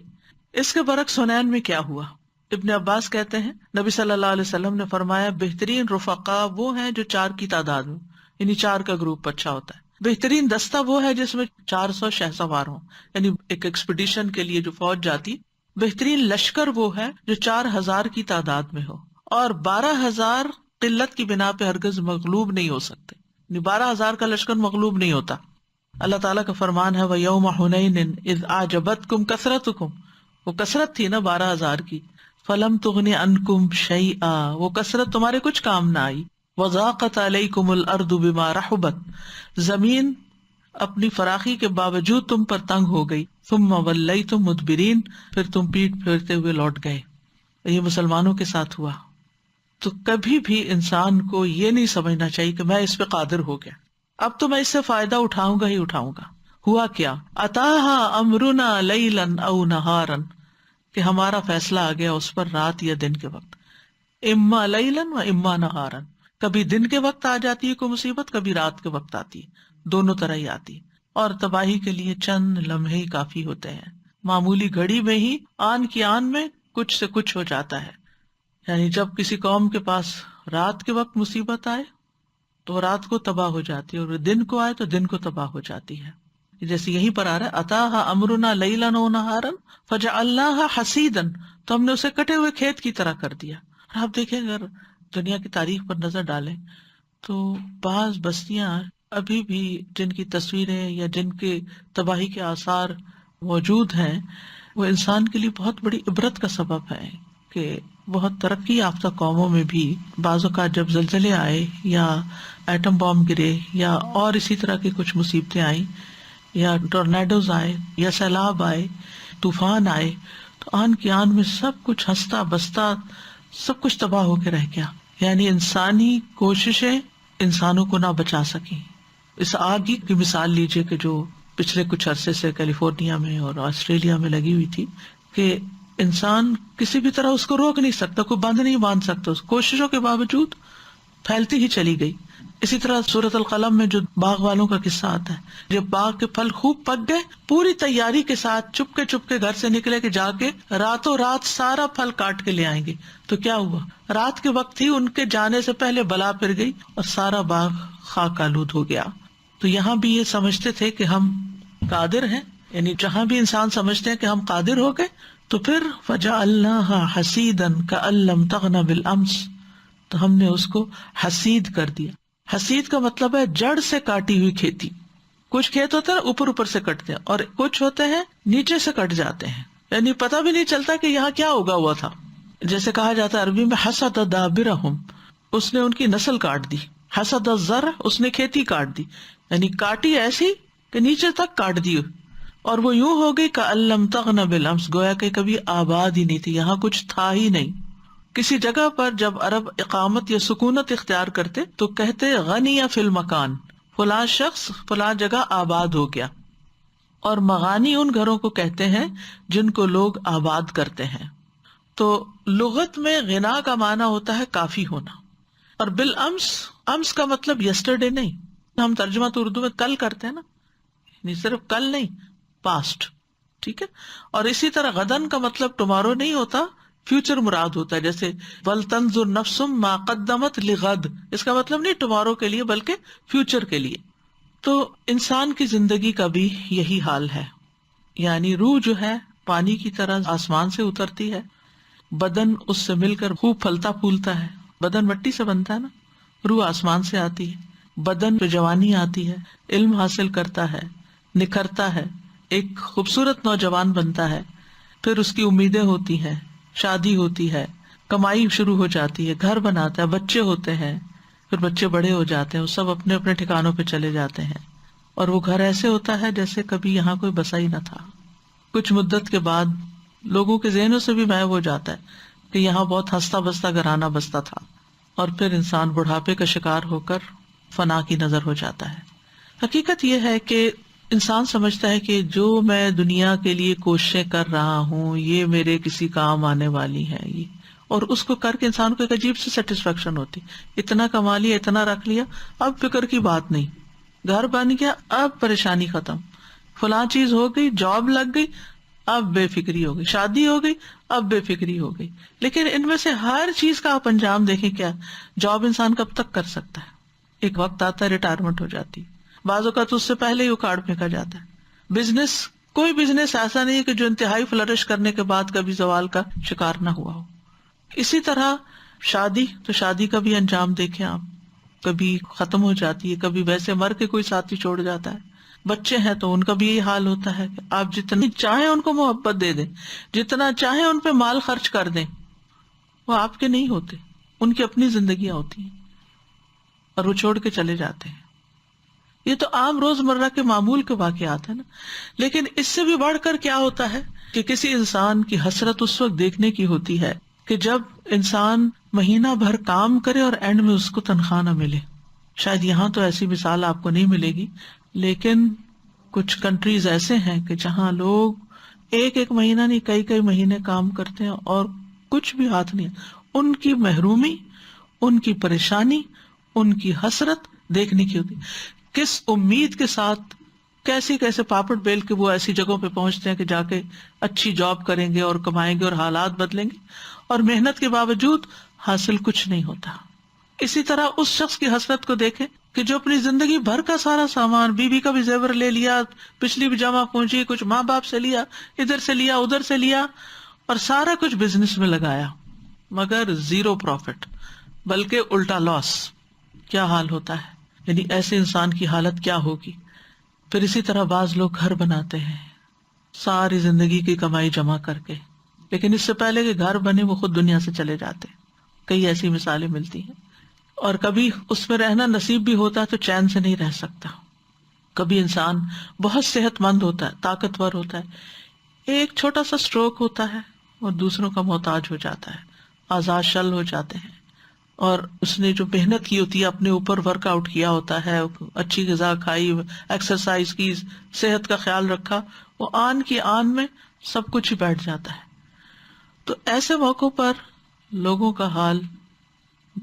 اس کے برعکس حنین میں کیا ہوا؟ ابن عباس کہتے ہیں نبی صلی اللہ علیہ وسلم نے فرمایا بہترین رفقا وہ ہیں جو 4 کی تعداد میں، یعنی 4 کا گروپ اچھا ہوتا ہے۔ بہترین دستہ وہ ہے جس میں 400 شہسوار ہوں، یعنی ایک ایکسپیڈیشن کے لیے جو فوج جاتی۔ بہترین لشکر وہ ہے جو 4000 کی تعداد میں ہو، اور 12000 قلت کی بنا پہ ہرگز مغلوب نہیں ہو سکتے، یعنی 12000 کا لشکر مغلوب نہیں ہوتا۔ اللہ تعالیٰ کا فرمان ہے وَيَوْمَ حُنَيْنٍ إِذْ أَعْجَبَتْكُمْ كَثْرَتُكُمْ، وہ کثرت تھی نا 12000 کی، فَلَمْ تُغْنِ عَنْكُمْ شَيْئًا، وہ کثرت تمہارے کچھ کام نہ آئی۔ وَضَاقَتْ عَلَيْكُمُ الْأَرْضُ بِمَا رَحُبَتْ، زمین اپنی فراخی کے باوجود تم پر تنگ ہو گئی۔ ثُمَّ وَلَّيْتُمْ مُدْبِرِينَ، پھر تم پیٹ پھیرتے ہوئے لوٹ گئے۔ یہ مسلمانوں کے ساتھ ہوا۔ تو کبھی بھی انسان کو یہ نہیں سمجھنا چاہیے کہ میں اس پہ قادر ہو گیا، اب تو میں اس سے فائدہ اٹھاؤں گا ہی اٹھاؤں گا۔ ہوا کیا؟ اتاہا امرنا لیلا او نہارا، کہ ہمارا فیصلہ آ گیا اس پر رات یا دن کے وقت، اما لیلا و اما نہارا، کبھی دن کے وقت آ جاتی ہے کوئی مصیبت، کبھی رات کے وقت آتی ہے، دونوں طرح ہی آتی ہے، اور تباہی کے لیے چند لمحے ہی کافی ہوتے ہیں۔ معمولی گھڑی میں ہی آن کی آن میں کچھ سے کچھ ہو جاتا ہے۔ یعنی جب کسی قوم کے پاس رات کے وقت مصیبت آئے تو رات کو تباہ ہو جاتی ہے، اور دن کو آئے تو دن کو تباہ ہو جاتی ہے۔ جیسے یہیں پر آ رہا ہے اتاہا امرنا لیلا و نہارا فجعلناہا حصیدا، تو ہم نے اسے کٹے ہوئے کھیت کی طرح کر دیا۔ اور آپ دیکھیں اگر دنیا کی تاریخ پر نظر ڈالیں تو بعض بستیاں ابھی بھی جن کی تصویریں یا جن کے تباہی کے آثار موجود ہیں، وہ انسان کے لیے بہت بڑی عبرت کا سبب ہے کہ بہت ترقی یافتہ قوموں میں بھی بعض اوقات جب زلزلے آئے یا ایٹم بام گرے یا اور اسی طرح کی کچھ مصیبتیں آئیں یا ٹورنیڈوز آئے یا سیلاب آئے، طوفان آئے، تو آن کی آن میں سب کچھ ہنستا بستا سب کچھ تباہ ہو کے رہ گیا۔ یعنی انسانی کوششیں انسانوں کو نہ بچا سکیں۔ اس آگ کی مثال لیجئے کہ جو پچھلے کچھ عرصے سے کیلیفورنیا میں اور آسٹریلیا میں لگی ہوئی تھی، کہ انسان کسی بھی طرح اس کو روک نہیں سکتا، کوئی بند نہیں باندھ سکتا، اس کوششوں کے باوجود پھیلتی ہی چلی گئی۔ اسی طرح سورۃ القلم میں جو باغ والوں کا قصہ آتا ہے، جب باغ کے پھل خوب پک گئے، پوری تیاری کے ساتھ چپ کے گھر سے نکلے کہ جا کے راتوں رات سارا پھل کاٹ کے لے آئیں گے، تو کیا ہوا؟ رات کے وقت ہی ان کے جانے سے پہلے بلا پھر گئی اور سارا باغ خاک آلود ہو گیا۔ تو یہاں بھی یہ سمجھتے تھے کہ ہم قادر ہیں، یعنی جہاں بھی انسان سمجھتے ہیں کہ ہم قادر ہو گئے، تو پھر فجعلناہا حصیدا کأن لم تغن بالامس، تو ہم نے اس کو حسید کر دیا۔ حسید کا مطلب ہے جڑ سے کاٹی ہوئی کھیتی۔ کچھ کھیت ہوتے ہیں اوپر سے کٹتے ہیں، اور کچھ ہوتے ہیں نیچے سے کٹ جاتے ہیں، یعنی پتہ بھی نہیں چلتا کہ یہاں کیا اگا ہوا تھا۔ جیسے کہا جاتا ہے عربی میں حسد دابرہم، اس نے ان کی نسل کاٹ دی. حسد الزرع، اس نے کھیتی کاٹ دی، یعنی کاٹی ایسی کہ نیچے تک کاٹ دی، اور وہ یوں ہو گئی کأن لم تغن بالامس، گویا کہ کبھی آباد ہی نہیں تھی، یہاں کچھ تھا ہی نہیں. کسی جگہ پر جب عرب اقامت یا سکونت اختیار کرتے تو کہتے غنی فی المکان، فلاں شخص فلاں جگہ آباد ہو گیا. اور مغانی ان گھروں کو کہتے ہیں جن کو لوگ آباد کرتے ہیں. تو لغت میں غنا کا معنی ہوتا ہے کافی ہونا، اور بالامس، امس کا مطلب یسٹرڈے نہیں، ہم ترجمہ تو اردو میں کل کرتے ہیں نا، نہیں صرف کل نہیں، پاسٹ، ٹھیک ہے. اور اسی طرح غدن کا مطلب ٹمارو نہیں ہوتا، فیوچر مراد ہوتا ہے. جیسے ولتنظر نفس ما قدمت لغد، اس کا مطلب نہیں ٹمارو کے لیے بلکہ فیوچر کے لیے. تو انسان کی زندگی کا بھی یہی حال ہے، یعنی روح جو ہے پانی کی طرح آسمان سے اترتی ہے، بدن اس سے مل کر خوب پھلتا پھولتا ہے. بدن مٹی سے بنتا ہے نا، روح آسمان سے آتی ہے، بدن پہ جوانی آتی ہے، علم حاصل کرتا ہے، نکھرتا ہے، ایک خوبصورت نوجوان بنتا ہے، پھر اس کی امیدیں ہوتی ہیں، شادی ہوتی ہے، کمائی شروع ہو جاتی ہے، گھر بناتا ہے، بچے ہوتے ہیں، پھر بچے بڑے ہو جاتے ہیں، وہ سب اپنے اپنے ٹھکانوں پہ چلے جاتے ہیں، اور وہ گھر ایسے ہوتا ہے جیسے کبھی یہاں کوئی بسا ہی نہ تھا. کچھ مدت کے بعد لوگوں کے ذہنوں سے بھی غائب ہو جاتا ہے کہ یہاں بہت ہنستا بستا گھرانہ بستا تھا، اور پھر انسان بڑھاپے کا شکار ہو کر فنا کی نظر ہو جاتا ہے. حقیقت یہ ہے کہ انسان سمجھتا ہے کہ جو میں دنیا کے لیے کوششیں کر رہا ہوں یہ میرے کسی کام آنے والی ہے، یہ، اور اس کو کر کے انسان کو ایک عجیب سی سیٹسفیکشن ہوتی، اتنا کما لیا، اتنا رکھ لیا، اب فکر کی بات نہیں، گھر بن گیا، اب پریشانی ختم، فلاں چیز ہو گئی، جاب لگ گئی، اب بے فکری ہو گئی، شادی ہو گئی، اب بے فکری ہو گئی. لیکن ان میں سے ہر چیز کا آپ انجام دیکھیں، کیا جاب انسان کب تک کر سکتا ہے؟ ایک وقت آتا ہے ریٹائرمنٹ ہو جاتی، بعض اوقات اس سے پہلے ہی اکھاڑ پھینکا جاتا ہے. بزنس، کوئی بزنس ایسا نہیں ہے کہ جو انتہائی فلرش کرنے کے بعد کبھی زوال کا شکار نہ ہوا ہو. اسی طرح شادی، تو شادی کا بھی انجام دیکھیں آپ، کبھی ختم ہو جاتی ہے، کبھی ویسے مر کے کوئی ساتھی چھوڑ جاتا ہے. بچے ہیں تو ان کا بھی یہی حال ہوتا ہے کہ آپ جتنی چاہیں ان کو محبت دے دیں، جتنا چاہیں ان پہ مال خرچ کر دیں، وہ آپ کے نہیں ہوتے، ان کی اپنی زندگیاں ہوتی ہیں، اور وہ چھوڑ کے چلے جاتے ہیں. یہ تو عام روزمرہ کے معمول کے واقعات ہیں نا. لیکن اس سے بھی بڑھ کر کیا ہوتا ہے کہ کسی انسان کی حسرت اس وقت دیکھنے کی ہوتی ہے کہ جب انسان مہینہ بھر کام کرے اور اینڈ میں اس کو تنخواہ نہ ملے. شاید یہاں تو ایسی مثال آپ کو نہیں ملے گی، لیکن کچھ کنٹریز ایسے ہیں کہ جہاں لوگ ایک ایک مہینہ نہیں، کئی کئی مہینے کام کرتے ہیں اور کچھ بھی ہاتھ نہیں. ان کی محرومی، ان کی پریشانی، ان کی حسرت دیکھنے کی ہوتی، کس امید کے ساتھ کیسے کیسے پاپڑ بیل کے وہ ایسی جگہوں پہ پہنچتے ہیں کہ جا کے اچھی جاب کریں گے اور کمائیں گے اور حالات بدلیں گے، اور محنت کے باوجود حاصل کچھ نہیں ہوتا. اسی طرح اس شخص کی حسرت کو دیکھیں کہ جو اپنی زندگی بھر کا سارا سامان، بیوی کا بھی زیور لے لیا، پچھلی بھی جمع پونجی، کچھ ماں باپ سے لیا، ادھر سے لیا ادھر سے لیا، اور سارا کچھ بزنس میں لگایا، مگر زیرو پروفٹ، بلکہ الٹا لاس. کیا حال ہوتا ہے، یعنی ایسے انسان کی حالت کیا ہوگی. پھر اسی طرح بعض لوگ گھر بناتے ہیں ساری زندگی کی کمائی جمع کر کے، لیکن اس سے پہلے کہ گھر بنے وہ خود دنیا سے چلے جاتے. کئی ایسی مثالیں ملتی ہیں. اور کبھی اس میں رہنا نصیب بھی ہوتا ہے تو چین سے نہیں رہ سکتا. کبھی انسان بہت صحت مند ہوتا ہے، طاقتور ہوتا ہے، ایک چھوٹا سا سٹروک ہوتا ہے اور دوسروں کا محتاج ہو جاتا ہے، اعضاء شل ہو جاتے ہیں، اور اس نے جو محنت کی ہوتی ہے، اپنے اوپر ورک آؤٹ کیا ہوتا ہے، اچھی غذا کھائی، ایکسرسائز کی، صحت کا خیال رکھا، وہ آن کی آن میں سب کچھ ہی بیٹھ جاتا ہے. تو ایسے موقعوں پر لوگوں کا حال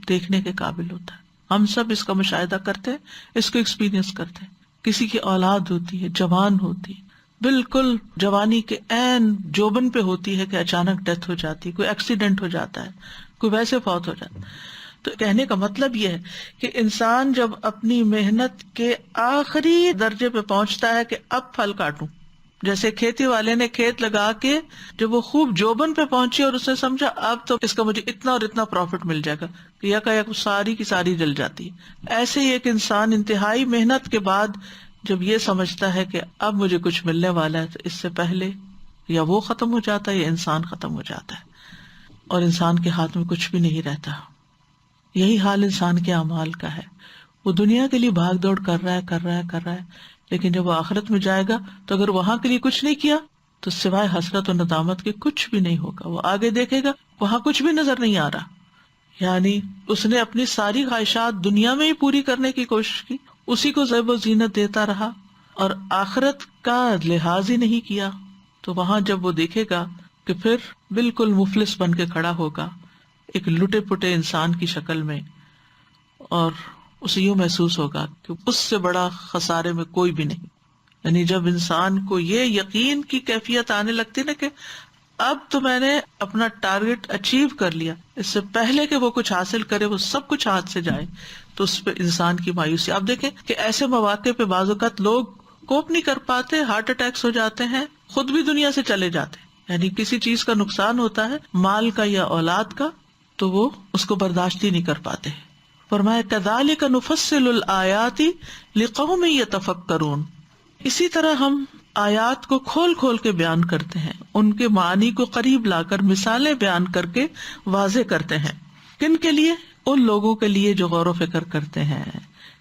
دیکھنے کے قابل ہوتا ہے. ہم سب اس کا مشاہدہ کرتے ہیں، اس کو ایکسپیرینس کرتے ہیں. کسی کی اولاد ہوتی ہے، جوان ہوتی ہے، بالکل جوانی کے عین جوبن پہ ہوتی ہے کہ اچانک ڈیتھ ہو جاتی ہے، کوئی ایکسیڈنٹ ہو جاتا ہے، کوئی ویسے فوت ہو جاتا ہے. تو کہنے کا مطلب یہ ہے کہ انسان جب اپنی محنت کے آخری درجے پہ پہنچتا ہے کہ اب پھل کاٹوں، جیسے کھیتی والے نے کھیت لگا کے جب وہ خوب جوبن پہ پہنچی اور اس نے سمجھا اب تو اس کا مجھے اتنا اور اتنا پروفٹ مل جائے گا، یک ساری کی ساری جل جاتی ہے. ایسے ہی ایک انسان انتہائی محنت کے بعد جب یہ سمجھتا ہے کہ اب مجھے کچھ ملنے والا ہے، تو اس سے پہلے یا وہ ختم ہو جاتا ہے یا انسان ختم ہو جاتا ہے، اور انسان کے ہاتھ میں کچھ بھی نہیں رہتا. یہی حال انسان کے اعمال کا ہے. وہ دنیا کے لیے بھاگ دوڑ کر رہا ہے لیکن جب وہ آخرت میں جائے گا تو اگر وہاں کے لیے کچھ نہیں کیا تو سوائے حسرت و ندامت کے کچھ بھی نہیں ہوگا. وہ آگے دیکھے گا وہاں کچھ بھی نظر نہیں آ رہا. یعنی اس نے اپنی ساری خواہشات دنیا میں ہی پوری کرنے کی کوشش کی, اسی کو زیب و زینت دیتا رہا اور آخرت کا لحاظ ہی نہیں کیا. تو وہاں جب وہ دیکھے گا کہ پھر بالکل مفلس بن کے کھڑا ہوگا ایک لٹے پٹے انسان کی شکل میں, اور اسے یوں محسوس ہوگا کہ اس سے بڑا خسارے میں کوئی بھی نہیں. یعنی جب انسان کو یہ یقین کی کیفیت آنے لگتی نا کہ اب تو میں نے اپنا ٹارگٹ اچیو کر لیا, اس سے پہلے کہ وہ کچھ حاصل کرے وہ سب کچھ ہاتھ سے جائے, تو اس پہ انسان کی مایوسی. آپ دیکھیں کہ ایسے مواقع پہ بعض اوقات لوگ کوپ نہیں کر پاتے, ہارٹ اٹیکس ہو جاتے ہیں, خود بھی دنیا سے چلے جاتے ہیں. یعنی کسی چیز کا نقصان ہوتا ہے, مال کا یا اولاد کا, تو وہ اس کو برداشت ہی نہیں کر پاتے. فرمایا کذالک نفصل الآیات لقوم یتفکرون, اسی طرح ہم آیات کو کھول کھول کے بیان کرتے ہیں, ان کے معنی کو قریب لا کر مثالیں بیان کر کے واضح کرتے ہیں. کن کے لیے؟ ان لوگوں کے لیے جو غور و فکر کرتے ہیں,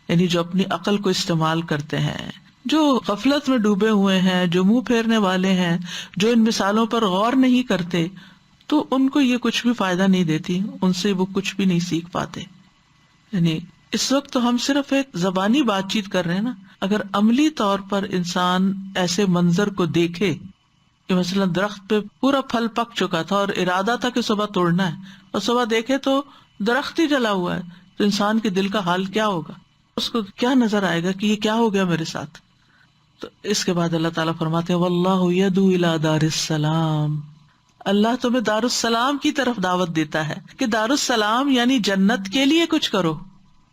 یعنی جو اپنی عقل کو استعمال کرتے ہیں, جو غفلت میں ڈوبے ہوئے ہیں, جو منہ پھیرنے والے ہیں, جو ان مثالوں پر غور نہیں کرتے, تو ان کو یہ کچھ بھی فائدہ نہیں دیتی, ان سے وہ کچھ بھی نہیں سیکھ پاتے. یعنی اس وقت تو ہم صرف ایک زبانی بات چیت کر رہے ہیں نا, اگر عملی طور پر انسان ایسے منظر کو دیکھے کہ مثلا درخت پہ پورا پھل پک چکا تھا اور ارادہ تھا کہ صبح توڑنا ہے, اور صبح دیکھے تو درخت ہی جلا ہوا ہے, تو انسان کے دل کا حال کیا ہوگا؟ اس کو کیا نظر آئے گا کہ یہ کیا ہو گیا میرے ساتھ؟ تو اس کے بعد اللہ تعالیٰ فرماتے ہیں واللہ یدعو الی دار السلام, اللہ تمہیں دار السلام کی طرف دعوت دیتا ہے کہ دار السلام یعنی جنت کے لیے کچھ کرو,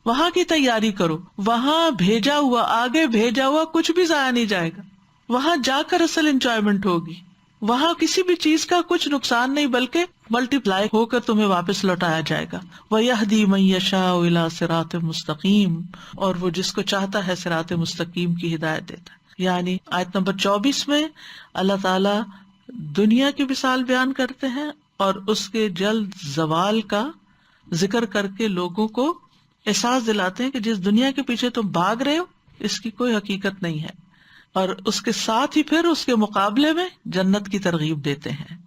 وہاں کی تیاری کرو, وہاں بھیجا ہوا, آگے بھیجا ہوا کچھ بھی ضائع نہیں جائے گا, وہاں جا کر اصل انجوائمنٹ ہوگی, وہاں کسی بھی چیز کا کچھ نقصان نہیں بلکہ ملٹی پلائی ہو کر تمہیں واپس لوٹایا جائے گا. وَيَهْدِي مَن يَشَاءُ إِلَىٰ صِرَاطٍ مُسْتَقِيمٍ, اور وہ جس کو چاہتا ہے صراط مستقیم کی ہدایت دیتا ہے. یعنی آیت نمبر 24 میں اللہ تعالیٰ دنیا کی مثال بیان کرتے ہیں اور اس کے جلد زوال کا ذکر کر کے لوگوں کو احساس دلاتے ہیں کہ جس دنیا کے پیچھے تم بھاگ رہے ہو اس کی کوئی حقیقت نہیں ہے, اور اس کے ساتھ ہی پھر اس کے مقابلے میں جنت کی ترغیب دیتے ہیں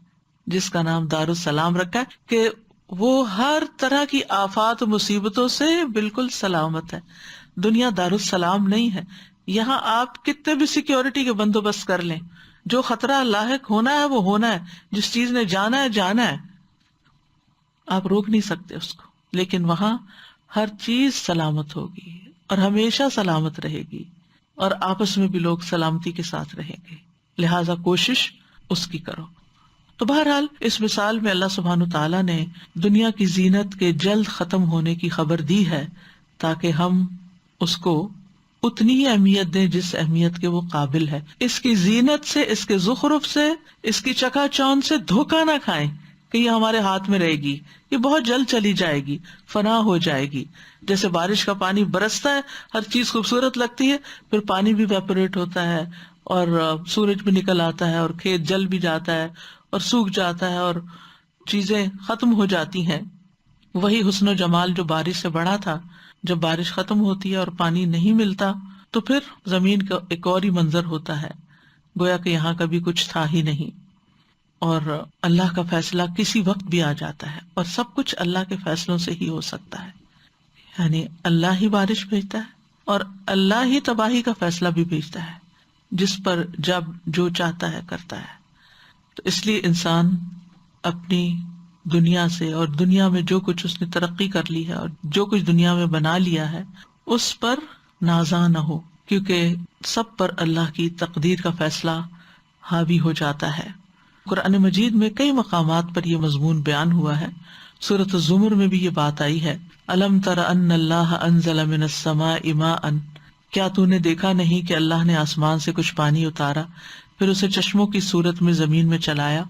جس کا نام دار السلام رکھا ہے کہ وہ ہر طرح کی آفات و مصیبتوں سے بالکل سلامت ہے. دنیا دار السلام نہیں ہے, یہاں آپ کتنے بھی سیکیورٹی کے بندوبست کر لیں, جو خطرہ لاحق ہونا ہے وہ ہونا ہے, جس چیز نے جانا ہے جانا ہے, آپ روک نہیں سکتے اس کو, لیکن وہاں ہر چیز سلامت ہوگی اور ہمیشہ سلامت رہے گی, اور آپس میں بھی لوگ سلامتی کے ساتھ رہیں گے, لہذا کوشش اس کی کرو. تو بہرحال اس مثال میں اللہ سبحانہ تعالیٰ نے دنیا کی زینت کے جلد ختم ہونے کی خبر دی ہے تاکہ ہم اس کو اتنی ہی اہمیت دیں جس اہمیت کے وہ قابل ہے. اس کی زینت سے, اس کے زخرف سے, اس کی چکا چوند سے دھوکہ نہ کھائیں کہ یہ ہمارے ہاتھ میں رہے گی, یہ بہت جلد چلی جائے گی, فنا ہو جائے گی. جیسے بارش کا پانی برستا ہے, ہر چیز خوبصورت لگتی ہے, پھر پانی بھی ویپوریٹ ہوتا ہے اور سورج بھی نکل آتا ہے اور کھیت جل بھی جاتا ہے اور سوکھ جاتا ہے اور چیزیں ختم ہو جاتی ہیں. وہی حسن و جمال جو بارش سے بڑھا تھا, جب بارش ختم ہوتی ہے اور پانی نہیں ملتا تو پھر زمین کا ایک اور ہی منظر ہوتا ہے, گویا کہ یہاں کبھی کچھ تھا ہی نہیں. اور اللہ کا فیصلہ کسی وقت بھی آ جاتا ہے, اور سب کچھ اللہ کے فیصلوں سے ہی ہو سکتا ہے. یعنی اللہ ہی بارش بھیجتا ہے اور اللہ ہی تباہی کا فیصلہ بھی بھیجتا ہے, جس پر جب جو چاہتا ہے کرتا ہے. تو اس لیے انسان اپنی دنیا سے اور دنیا میں جو کچھ اس نے ترقی کر لی ہے اور جو کچھ دنیا میں بنا لیا ہے اس پر نازاں نہ ہو, کیونکہ سب پر اللہ کی تقدیر کا فیصلہ حاوی ہو جاتا ہے. قرآن مجید میں کئی مقامات پر یہ مضمون بیان ہوا ہے. سورۃ الزمر میں بھی یہ بات آئی ہے, الم تر ان اللہ انزل من السماء ماء, کیا تو نے دیکھا نہیں کہ اللہ نے آسمان سے کچھ پانی اتارا, پھر اسے چشموں کی صورت میں زمین میں چلایا,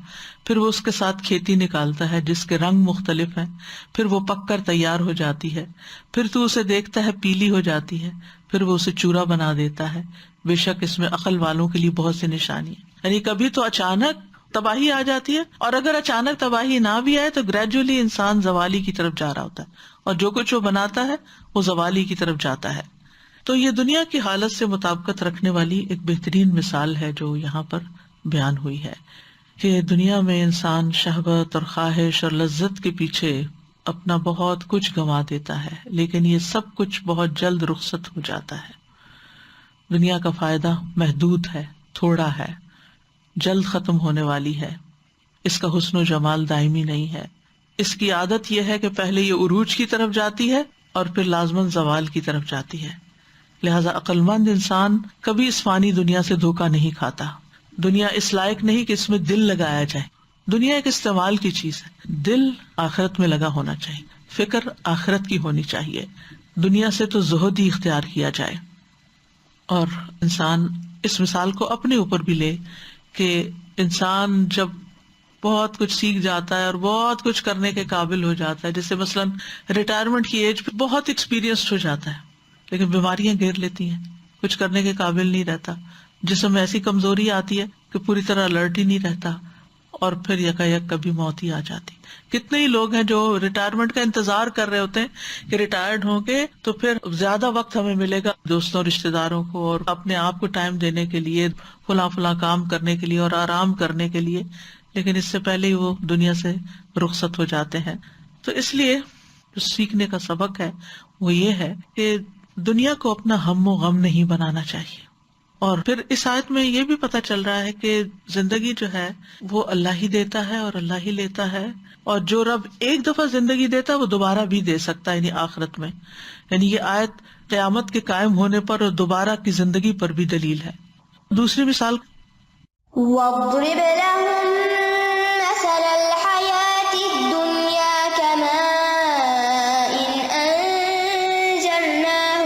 پھر وہ اس کے ساتھ کھیتی نکالتا ہے جس کے رنگ مختلف ہیں, پھر وہ پک کر تیار ہو جاتی ہے, پھر تو اسے دیکھتا ہے پیلی ہو جاتی ہے, پھر وہ اسے چورا بنا دیتا ہے, بے شک اس میں عقل والوں کے لیے بہت سی نشانی ہے. یعنی کبھی تو اچانک تباہی آ جاتی ہے، اور اگر اچانک تباہی نہ بھی آئے تو گریجولی انسان زوالی کی طرف جا رہا ہوتا ہے، اور جو کچھ وہ بناتا ہے وہ زوالی کی طرف جاتا ہے۔ تو یہ دنیا کی حالت سے مطابقت رکھنے والی ایک بہترین مثال ہے جو یہاں پر بیان ہوئی ہے، کہ دنیا میں انسان شہوت اور خواہش اور لذت کے پیچھے اپنا بہت کچھ گنوا دیتا ہے، لیکن یہ سب کچھ بہت جلد رخصت ہو جاتا ہے۔ دنیا کا فائدہ محدود ہے، تھوڑا ہے، جلد ختم ہونے والی ہے، اس کا حسن و جمال دائمی نہیں ہے۔ اس کی عادت یہ ہے کہ پہلے یہ عروج کی طرف جاتی ہے اور پھر لازماً زوال کی طرف جاتی ہے۔ لہذا عقل مند انسان کبھی اس فانی دنیا سے دھوکہ نہیں کھاتا۔ دنیا اس لائق نہیں کہ اس میں دل لگایا جائے۔ دنیا ایک استعمال کی چیز ہے، دل آخرت میں لگا ہونا چاہیے، فکر آخرت کی ہونی چاہیے۔ دنیا سے تو زہد ہی اختیار کیا جائے۔ اور انسان اس مثال کو اپنے اوپر بھی لے کہ انسان جب بہت کچھ سیکھ جاتا ہے اور بہت کچھ کرنے کے قابل ہو جاتا ہے، جیسے مثلاً ریٹائرمنٹ کی ایج پہ بہت ایکسپیرینسڈ ہو جاتا ہے، لیکن بیماریاں گھیر لیتی ہیں، کچھ کرنے کے قابل نہیں رہتا، جسم میں ایسی کمزوری آتی ہے کہ پوری طرح الرٹ ہی نہیں رہتا، اور پھر یکایک کبھی موت ہی آ جاتی۔ کتنے ہی لوگ ہیں جو ریٹائرمنٹ کا انتظار کر رہے ہوتے ہیں کہ ریٹائرڈ ہوں گے تو پھر زیادہ وقت ہمیں ملے گا دوستوں رشتہ داروں کو اور اپنے آپ کو ٹائم دینے کے لیے، فلاں کام کرنے کے لیے اور آرام کرنے کے لیے، لیکن اس سے پہلے ہی وہ دنیا سے رخصت ہو جاتے ہیں۔ تو اس لیے جو سیکھنے کا سبق ہے وہ یہ ہے کہ دنیا کو اپنا ہم و غم نہیں بنانا چاہیے۔ اور پھر اس آیت میں یہ بھی پتہ چل رہا ہے کہ زندگی جو ہے وہ اللہ ہی دیتا ہے اور اللہ ہی لیتا ہے، اور جو رب ایک دفعہ زندگی دیتا ہے وہ دوبارہ بھی دے سکتا ہے، یعنی آخرت میں۔ یعنی یہ آیت قیامت کے قائم ہونے پر اور دوبارہ کی زندگی پر بھی دلیل ہے۔ دوسری مثال، واضرب لهم مثل الحياة الدنيا كماء أنزلناه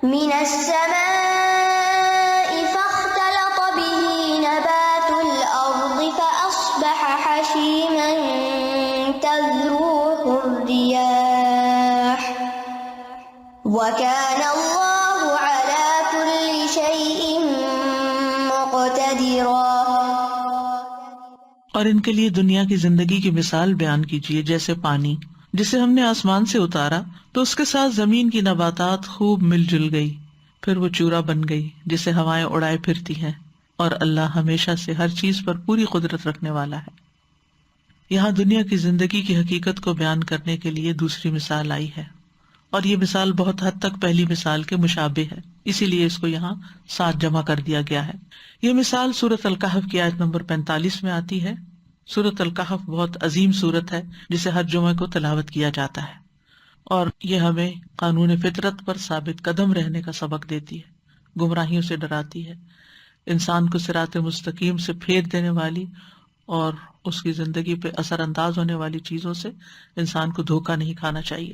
من السماء فاختلط به نبات الأرض فأصبح حشيما تذروه الرياح وكان الله على كل شيء مقتدرا۔ اور ان کے لیے دنیا کی زندگی کی مثال بیان کیجیے جیسے پانی جسے ہم نے آسمان سے اتارا تو اس کے ساتھ زمین کی نباتات خوب مل جل گئی، پھر وہ چورا بن گئی جسے ہوائیں اڑائے پھرتی ہیں، اور اللہ ہمیشہ سے ہر چیز پر پوری قدرت رکھنے والا ہے۔ یہاں دنیا کی زندگی کی حقیقت کو بیان کرنے کے لیے دوسری مثال آئی ہے، اور یہ مثال بہت حد تک پہلی مثال کے مشابہ ہے، اسی لیے اس کو یہاں ساتھ جمع کر دیا گیا ہے۔ یہ مثال سورۃ الکہف کی آیت نمبر 45 میں آتی ہے۔ سورۃ الکہف بہت عظیم سورت ہے جسے ہر جمعہ کو تلاوت کیا جاتا ہے، اور یہ ہمیں قانون فطرت پر ثابت قدم رہنے کا سبق دیتی ہے، گمراہیوں سے ڈراتی ہے، انسان کو صراط مستقیم سے پھیر دینے والی اور اس کی زندگی پہ اثر انداز ہونے والی چیزوں سے انسان کو دھوکہ نہیں کھانا چاہیے۔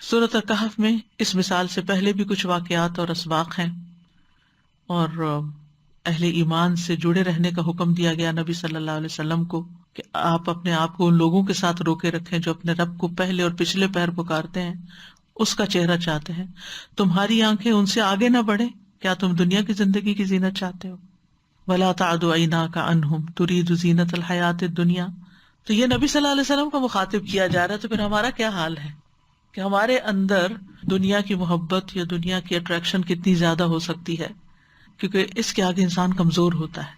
سورۃ الکہف میں اس مثال سے پہلے بھی کچھ واقعات اور اسباق ہیں، اور اہل ایمان سے جڑے رہنے کا حکم دیا گیا نبی صلی اللہ علیہ وسلم کو کہ آپ اپنے آپ کو ان لوگوں کے ساتھ روکے رکھیں جو اپنے رب کو پہلے اور پچھلے پہر پکارتے ہیں، اس کا چہرہ چاہتے ہیں۔ تمہاری آنکھیں ان سے آگے نہ بڑھیں، کیا تم دنیا کی زندگی کی زینت چاہتے ہو؟ وَلَا تَعْدُ عَيْنَاكَ عَنْهُمْ تُرِيدُ زِينَةَ الْحَيَاةِ الدُّنْيَا۔ تو یہ نبی صلی اللہ علیہ وسلم کو مخاطب کیا جا رہا ہے، تو پھر ہمارا کیا حال ہے کہ ہمارے اندر دنیا کی محبت یا دنیا کی اٹریکشن کتنی زیادہ ہو سکتی ہے، کیونکہ اس کے آگے انسان کمزور ہوتا ہے۔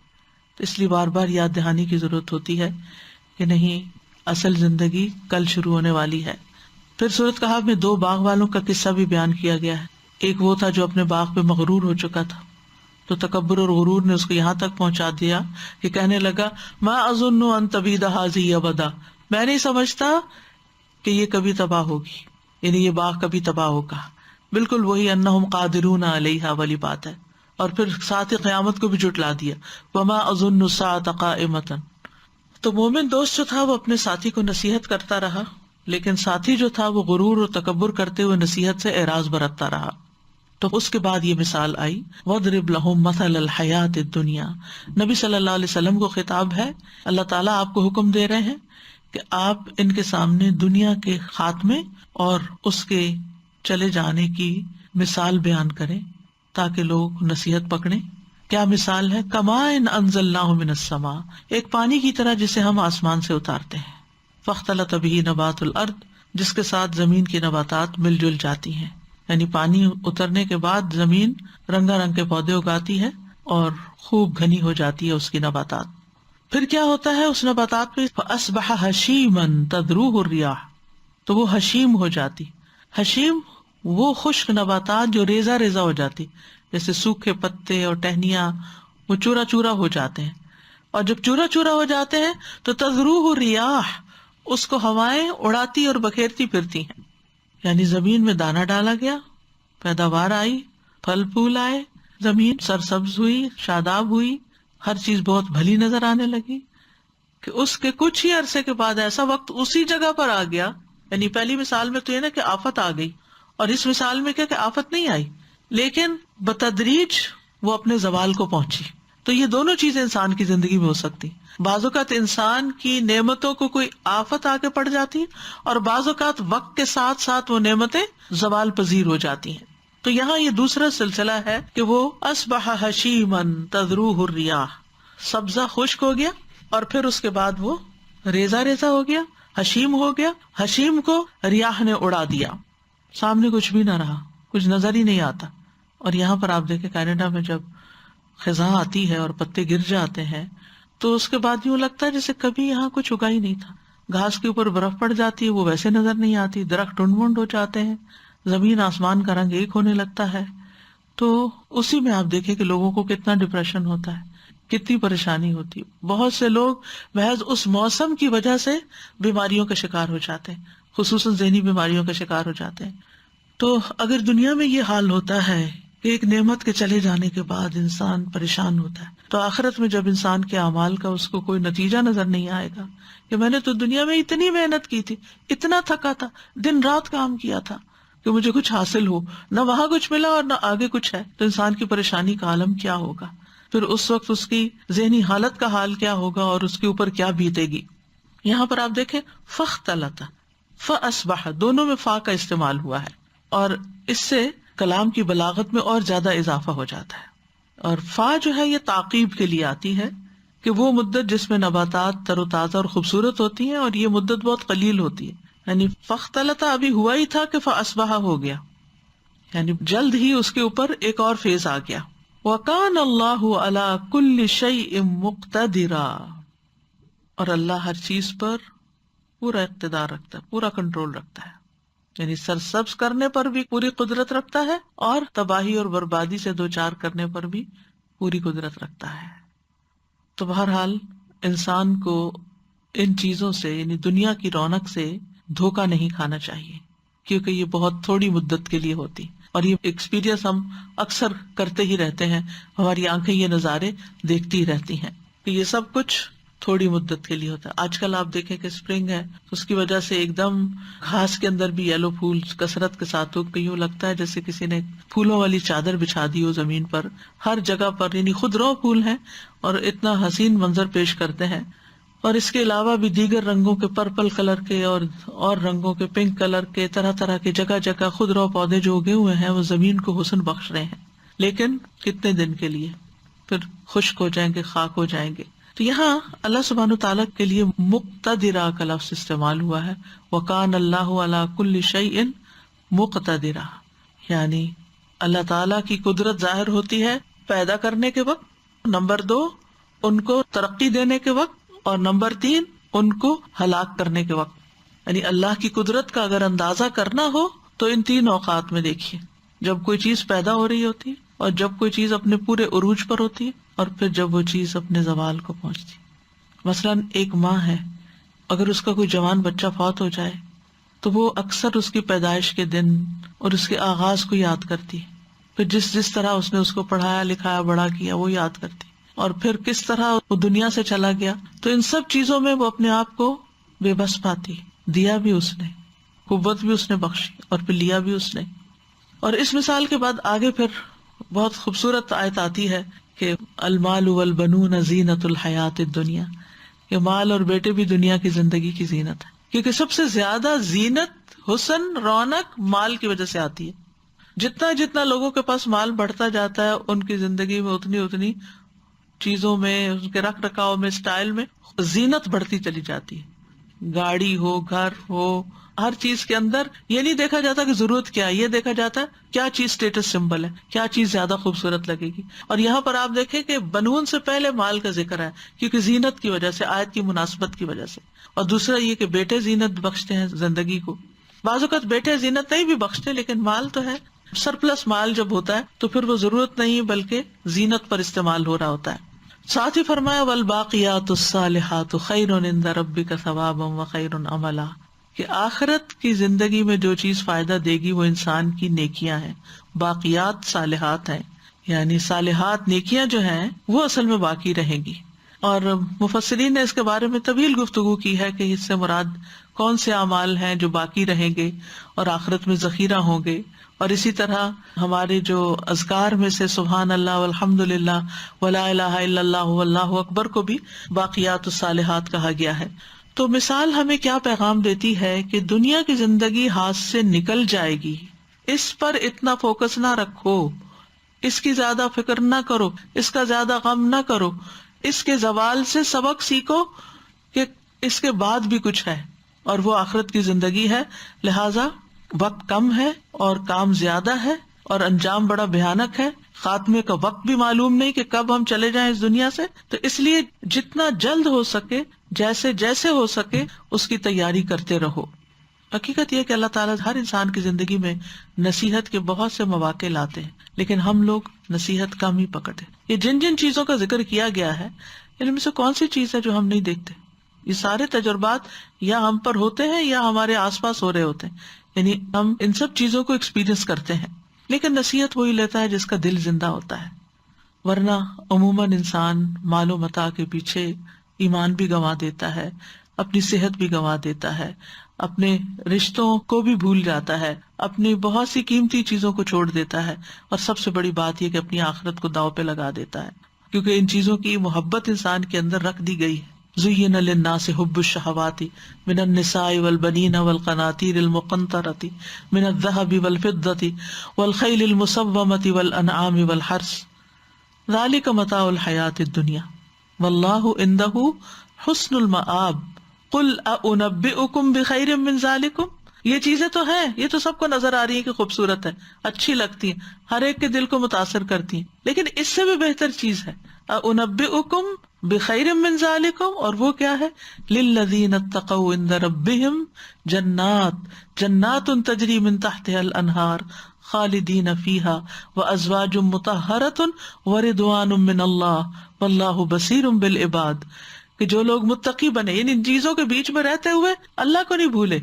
تو اس لیے بار بار یاد دہانی کی ضرورت ہوتی ہے کہ نہیں، اصل زندگی کل شروع ہونے والی ہے۔ پھر سورۃ کہف میں 2 باغ والوں کا قصہ بھی بیان کیا گیا ہے۔ ایک وہ تھا جو اپنے باغ پہ مغرور ہو چکا تھا، تو تکبر اور غرور نے اس کو یہاں تک پہنچا دیا کہ کہنے لگا ما اظن ان تبید ھذہ ابدا، میں نہیں سمجھتا کہ یہ کبھی تباہ ہوگی، یعنی یہ باغ کبھی تباہ ہوگا۔ بالکل وہی انہم قادرون علیہا والی بات ہے، اور پھر ساتھ ہی قیامت کو بھی جھٹلا دیا، وما اظن الساعۃ قائمۃ۔ تو مومن دوست جو تھا وہ اپنے ساتھی کو نصیحت کرتا رہا، لیکن ساتھی جو تھا وہ غرور اور تکبر کرتے ہوئے نصیحت سے اعراض برتتا رہا۔ تو اس کے بعد یہ مثال آئی، وَاضْرِبْ لَهُمْ مَثَلَ الْحَيَاةِ الدُّنْيَا۔ نبی صلی اللہ علیہ وسلم کو خطاب ہے، اللہ تعالیٰ آپ کو حکم دے رہے ہیں کہ آپ ان کے سامنے دنیا کے خاتمے اور اس کے چلے جانے کی مثال بیان کریں تاکہ لوگ نصیحت پکڑیں۔ کیا مثال ہے؟ کماء انزلناہ من السماء، ایک پانی کی طرح جسے ہم آسمان سے اتارتے ہیں، فاختلط بہ نبات الارض، جس کے ساتھ زمین کی نباتات مل جل جاتی ہیں، یعنی پانی اترنے کے بعد زمین رنگا رنگ کے پودے اگاتی ہے اور خوب گھنی ہو جاتی ہے اس کی نباتات. پھر کیا ہوتا ہے اس نباتات پہ؟ فاصبح ہشیما تذروہ الریاح، تو وہ ہشیم ہو جاتی. ہشیم وہ خشک نباتات جو ریزہ ریزہ ہو جاتی، جیسے سوکھے پتے اور ٹہنیاں، وہ چورا چورا ہو جاتے ہیں، اور جب چورا چورا ہو جاتے ہیں تو تذروہ الریاح، اس کو ہوائیں اڑاتی اور بکھیرتی پھرتی ہیں. یعنی زمین میں دانا ڈالا گیا، پیداوار آئی، پھل پھول آئے، زمین سرسبز ہوئی، شاداب ہوئی، ہر چیز بہت بھلی نظر آنے لگی، کہ اس کے کچھ ہی عرصے کے بعد ایسا وقت اسی جگہ پر آ گیا. یعنی پہلی مثال میں تو یہ نا کہ آفت آ گئی، اور اس مثال میں کیا کہ آفت نہیں آئی لیکن بتدریج وہ اپنے زوال کو پہنچی. تو یہ دونوں چیزیں انسان کی زندگی میں ہو سکتی. بعض اوقات انسان کی نعمتوں کو کوئی آفت آ کے پڑ جاتی اور بعض اوقات وقت کے ساتھ ساتھ وہ نعمتیں زوال پذیر ہو جاتی ہیں. تو یہاں یہ دوسرا سلسلہ ہے کہ وہ اصبح ہشیما تذروہ الریاح، سبزہ خشک ہو گیا اور پھر اس کے بعد وہ ریزہ ریزہ ہو گیا، ہشیم ہو گیا. ہشیم کو ریاح نے اڑا دیا، سامنے کچھ بھی نہ رہا، کچھ نظر ہی نہیں آتا. اور یہاں پر آپ دیکھیں کینیڈا میں جب خزاں آتی ہے اور پتے گر جاتے ہیں تو اس کے بعد یوں لگتا ہے جیسے کبھی یہاں کچھ اگا ہی نہیں تھا. گھاس کے اوپر برف پڑ جاتی ہے، وہ ویسے نظر نہیں آتی، درخت ٹنڈ منڈ ہو جاتے ہیں، زمین آسمان کا رنگ ایک ہونے لگتا ہے. تو اسی میں آپ دیکھیں کہ لوگوں کو کتنا ڈپریشن ہوتا ہے، کتنی پریشانی ہوتی ہے. بہت سے لوگ محض اس موسم کی وجہ سے بیماریوں کا شکار ہو جاتے ہیں، خصوصاً ذہنی بیماریوں کا شکار ہو جاتے ہیں. تو اگر دنیا میں یہ حال ہوتا ہے کہ ایک نعمت کے چلے جانے کے بعد انسان پریشان ہوتا ہے، تو آخرت میں جب انسان کے اعمال کا اس کو کوئی نتیجہ نظر نہیں آئے گا کہ میں نے تو دنیا میں اتنی محنت کی تھی، اتنا تھکا تھا، دن رات کام کیا تھا کہ مجھے کچھ حاصل ہو، نہ وہاں کچھ ملا اور نہ آگے کچھ ہے، تو انسان کی پریشانی کا عالم کیا ہوگا؟ پھر اس وقت اس کی ذہنی حالت کا حال کیا ہوگا اور اس کے اوپر کیا بیتے گی. یہاں پر آپ دیکھیں فاختلط، فاصبح، دونوں میں فا کا استعمال ہوا ہے اور اس سے کلام کی بلاغت میں اور زیادہ اضافہ ہو جاتا ہے. اور فا جو ہے یہ تعقیب کے لیے آتی ہے کہ وہ مدت جس میں نباتات تر و تازہ اور خوبصورت ہوتی ہیں، اور یہ مدت بہت قلیل ہوتی ہے. یعنی فاختلط ابھی ہوا ہی تھا کہ فاصبح ہو گیا، یعنی جلد ہی اس کے اوپر ایک اور فیز آ گیا. وَكَانَ اللَّهُ عَلَى كُلِّ شَيْءٍ مُقْتَدِرًا، اور اللہ ہر چیز پر پورا اقتدار رکھتا ہے، پورا کنٹرول رکھتا ہے. یعنی سرسبز کرنے پر بھی پوری قدرت رکھتا ہے اور تباہی اور بربادی سے دوچار کرنے پر بھی پوری قدرت رکھتا ہے. تو بہرحال انسان کو ان چیزوں سے، یعنی دنیا کی رونق سے دھوکہ نہیں کھانا چاہیے، کیونکہ یہ بہت تھوڑی مدت کے لیے ہوتی، اور یہ ایکسپیرینس ہم اکثر کرتے ہی رہتے ہیں، ہماری آنکھیں یہ نظارے دیکھتی رہتی ہیں کہ یہ سب کچھ تھوڑی مدت کے لیے ہوتا ہے. آج کل آپ دیکھیں کہ اسپرنگ ہے، اس کی وجہ سے ایک دم گھاس کے اندر بھی یلو پھول کثرت کے ساتھ اگ پہ، یوں لگتا ہے جیسے کسی نے پھولوں والی چادر بچھا دی ہو زمین پر، ہر جگہ پر، یعنی خود رو پھول ہیں اور اتنا حسین منظر پیش کرتے ہیں. اور اس کے علاوہ بھی دیگر رنگوں کے، پرپل کلر کے اور رنگوں کے، پنک کلر کے، طرح طرح کے جگہ جگہ خود رو پودے جو اگے ہوئے ہیں وہ زمین کو حسن بخش رہے ہیں، لیکن کتنے دن کے لیے، پھر خشک ہو جائیں گے، خاک ہو جائیں گے. تو یہاں اللہ سبحانہ تعالیٰ کے لیے مقتدرہ کا لفظ استعمال ہوا ہے، وَكَانَ اللَّهُ عَلَى كُلِّ شَيْءٍ مُقْتَدِرًا، یعنی اللہ تعالیٰ کی قدرت ظاہر ہوتی ہے پیدا کرنے کے وقت، نمبر 2 ان کو ترقی دینے کے وقت، اور نمبر 3 ان کو ہلاک کرنے کے وقت. یعنی اللہ کی قدرت کا اگر اندازہ کرنا ہو تو ان 3 اوقات میں دیکھیے، جب کوئی چیز پیدا ہو رہی ہوتی ہے، اور جب کوئی چیز اپنے پورے عروج پر ہوتی ہے، اور پھر جب وہ چیز اپنے زوال کو پہنچتی. مثلاً ایک ماں ہے، اگر اس کا کوئی جوان بچہ فوت ہو جائے تو وہ اکثر اس کی پیدائش کے دن اور اس کے آغاز کو یاد کرتی، پھر جس طرح اس نے اس کو پڑھایا لکھایا بڑا کیا وہ یاد کرتی، اور پھر کس طرح وہ دنیا سے چلا گیا. تو ان سب چیزوں میں وہ اپنے آپ کو بے بس پاتی، دیا بھی اس نے، قوت بھی اس نے بخشی، اور پھر لیا بھی اس نے. اور اس مثال کے بعد آگے پھر بہت خوبصورت آیت آتی ہے کہ المال والبنون زینت الحیات الدنیا، کہ مال اور بیٹے بھی دنیا کی زندگی کی زینت ہے، کیونکہ سب سے زیادہ زینت، حسن، رونق مال کی وجہ سے آتی ہے. جتنا جتنا لوگوں کے پاس مال بڑھتا جاتا ہے ان کی زندگی میں اتنی اتنی چیزوں میں، ان کے رکھ رکھاؤ میں، اسٹائل میں زینت بڑھتی چلی جاتی ہے. گاڑی ہو، گھر ہو، ہر چیز کے اندر یہ نہیں دیکھا جاتا کہ ضرورت کیا ہے، یہ دیکھا جاتا ہے کیا چیز اسٹیٹس سمبل ہے، کیا چیز زیادہ خوبصورت لگے گی. اور یہاں پر آپ دیکھیں کہ بنون سے پہلے مال کا ذکر ہے، کیونکہ زینت کی وجہ سے، آیت کی مناسبت کی وجہ سے. اور دوسرا یہ کہ بیٹے زینت بخشتے ہیں زندگی کو. بعض اوقات بیٹے زینت نہیں بھی بخشتے، لیکن مال تو ہے. سرپلس مال جب ہوتا ہے تو پھر وہ ضرورت نہیں بلکہ زینت پر استعمال ہو رہا ہوتا ہے. ساتھ ہی فرمایا والباقیات الصالحات خیر عند ربک ثوابا وخیر عملا، کہ آخرت کی زندگی میں جو چیز فائدہ دے گی وہ انسان کی نیکیاں ہیں. باقیات صالحات ہیں، یعنی صالحات نیکیاں جو ہیں وہ اصل میں باقی رہیں گی. اور مفسرین نے اس کے بارے میں طویل گفتگو کی ہے کہ اس سے مراد کون سے اعمال ہیں جو باقی رہیں گے اور آخرت میں ذخیرہ ہوں گے. اور اسی طرح ہمارے جو اذکار میں سے سبحان اللہ والحمد للہ ولا الہ الا اللہ واللہ اکبر کو بھی باقیات الصالحات کہا گیا ہے. تو مثال ہمیں کیا پیغام دیتی ہے کہ دنیا کی زندگی ہاتھ سے نکل جائے گی، اس پر اتنا فوکس نہ رکھو، اس کی زیادہ فکر نہ کرو، اس کا زیادہ غم نہ کرو. اس کے زوال سے سبق سیکھو کہ اس کے بعد بھی کچھ ہے اور وہ آخرت کی زندگی ہے. لہذا وقت کم ہے اور کام زیادہ ہے اور انجام بڑا بھیانک ہے. خاتمے کا وقت بھی معلوم نہیں کہ کب ہم چلے جائیں اس دنیا سے. تو اس لیے جتنا جلد ہو سکے، جیسے جیسے ہو سکے اس کی تیاری کرتے رہو. حقیقت یہ کہ اللہ تعالیٰ ہر انسان کی زندگی میں نصیحت کے بہت سے مواقع لاتے ہیں، لیکن ہم لوگ نصیحت کم ہی پکڑتے. یہ جن جن چیزوں کا ذکر کیا گیا ہے ان میں سے کون سی چیز ہے جو ہم نہیں دیکھتے؟ یہ سارے تجربات یا ہم پر ہوتے ہیں یا ہمارے آس پاس ہو رہے ہوتے ہیں، یعنی ہم ان سب چیزوں کو ایکسپیرئنس کرتے ہیں. لیکن نصیحت وہی لیتا ہے جس کا دل زندہ ہوتا ہے، ورنہ عموماً انسان مال و متاع کے پیچھے ایمان بھی گنوا دیتا ہے، اپنی صحت بھی گنوا دیتا ہے، اپنے رشتوں کو بھی بھول جاتا ہے، اپنی بہت سی قیمتی چیزوں کو چھوڑ دیتا ہے، اور سب سے بڑی بات یہ کہ اپنی آخرت کو داؤ پہ لگا دیتا ہے، کیونکہ ان چیزوں کی محبت انسان کے اندر رکھ دی گئی ہے. زین للناس حب الشہوات من النساء والبنین والقناطیر المقنطرۃ من الذہب والفضۃ والخیل المسومۃ والانعام والحرث ذلک متاع الحیاۃ الدنیا واللہ عندہ حسن المآب قل اؤنبئکم بخیر من ذلکم. یہ چیزیں تو ہیں، یہ تو سب کو نظر آ رہی ہیں کہ خوبصورت ہے، اچھی لگتی ہیں، ہر ایک کے دل کو متاثر کرتی ہیں، لیکن اس سے بھی بہتر چیز ہے اؤنبئکم بخیر من ذالکم، اور وہ کیا ہے؟ للذین اتقوا عند ربہم جنات تجری من تحتها الانہار خالدین فیہا وازواج مطہرۃ ورضوان من اللہ واللہ بصیر بالعباد. کہ جو لوگ متقی بنے، ان چیزوں کے بیچ میں رہتے ہوئے اللہ کو نہیں بھولے،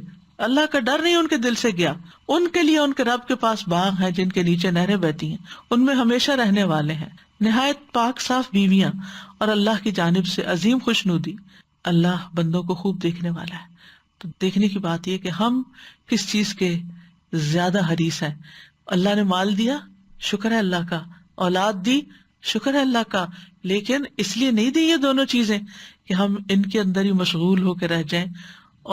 اللہ کا ڈر نہیں ان کے دل سے گیا، ان کے لیے ان کے رب کے پاس باغ ہیں جن کے نیچے نہریں بہتی ہیں، ان میں ہمیشہ رہنے والے ہیں، نہایت پاک صاف بیویاں، اور اللہ کی جانب سے عظیم خوشنودی. اللہ بندوں کو خوب دیکھنے والا ہے. تو دیکھنے کی بات یہ کہ ہم کس چیز کے زیادہ حریص ہیں. اللہ نے مال دیا، شکر ہے اللہ کا، اولاد دی، شکر ہے اللہ کا، لیکن اس لیے نہیں دی یہ دونوں چیزیں کہ ہم ان کے اندر ہی مشغول ہو کے رہ جائیں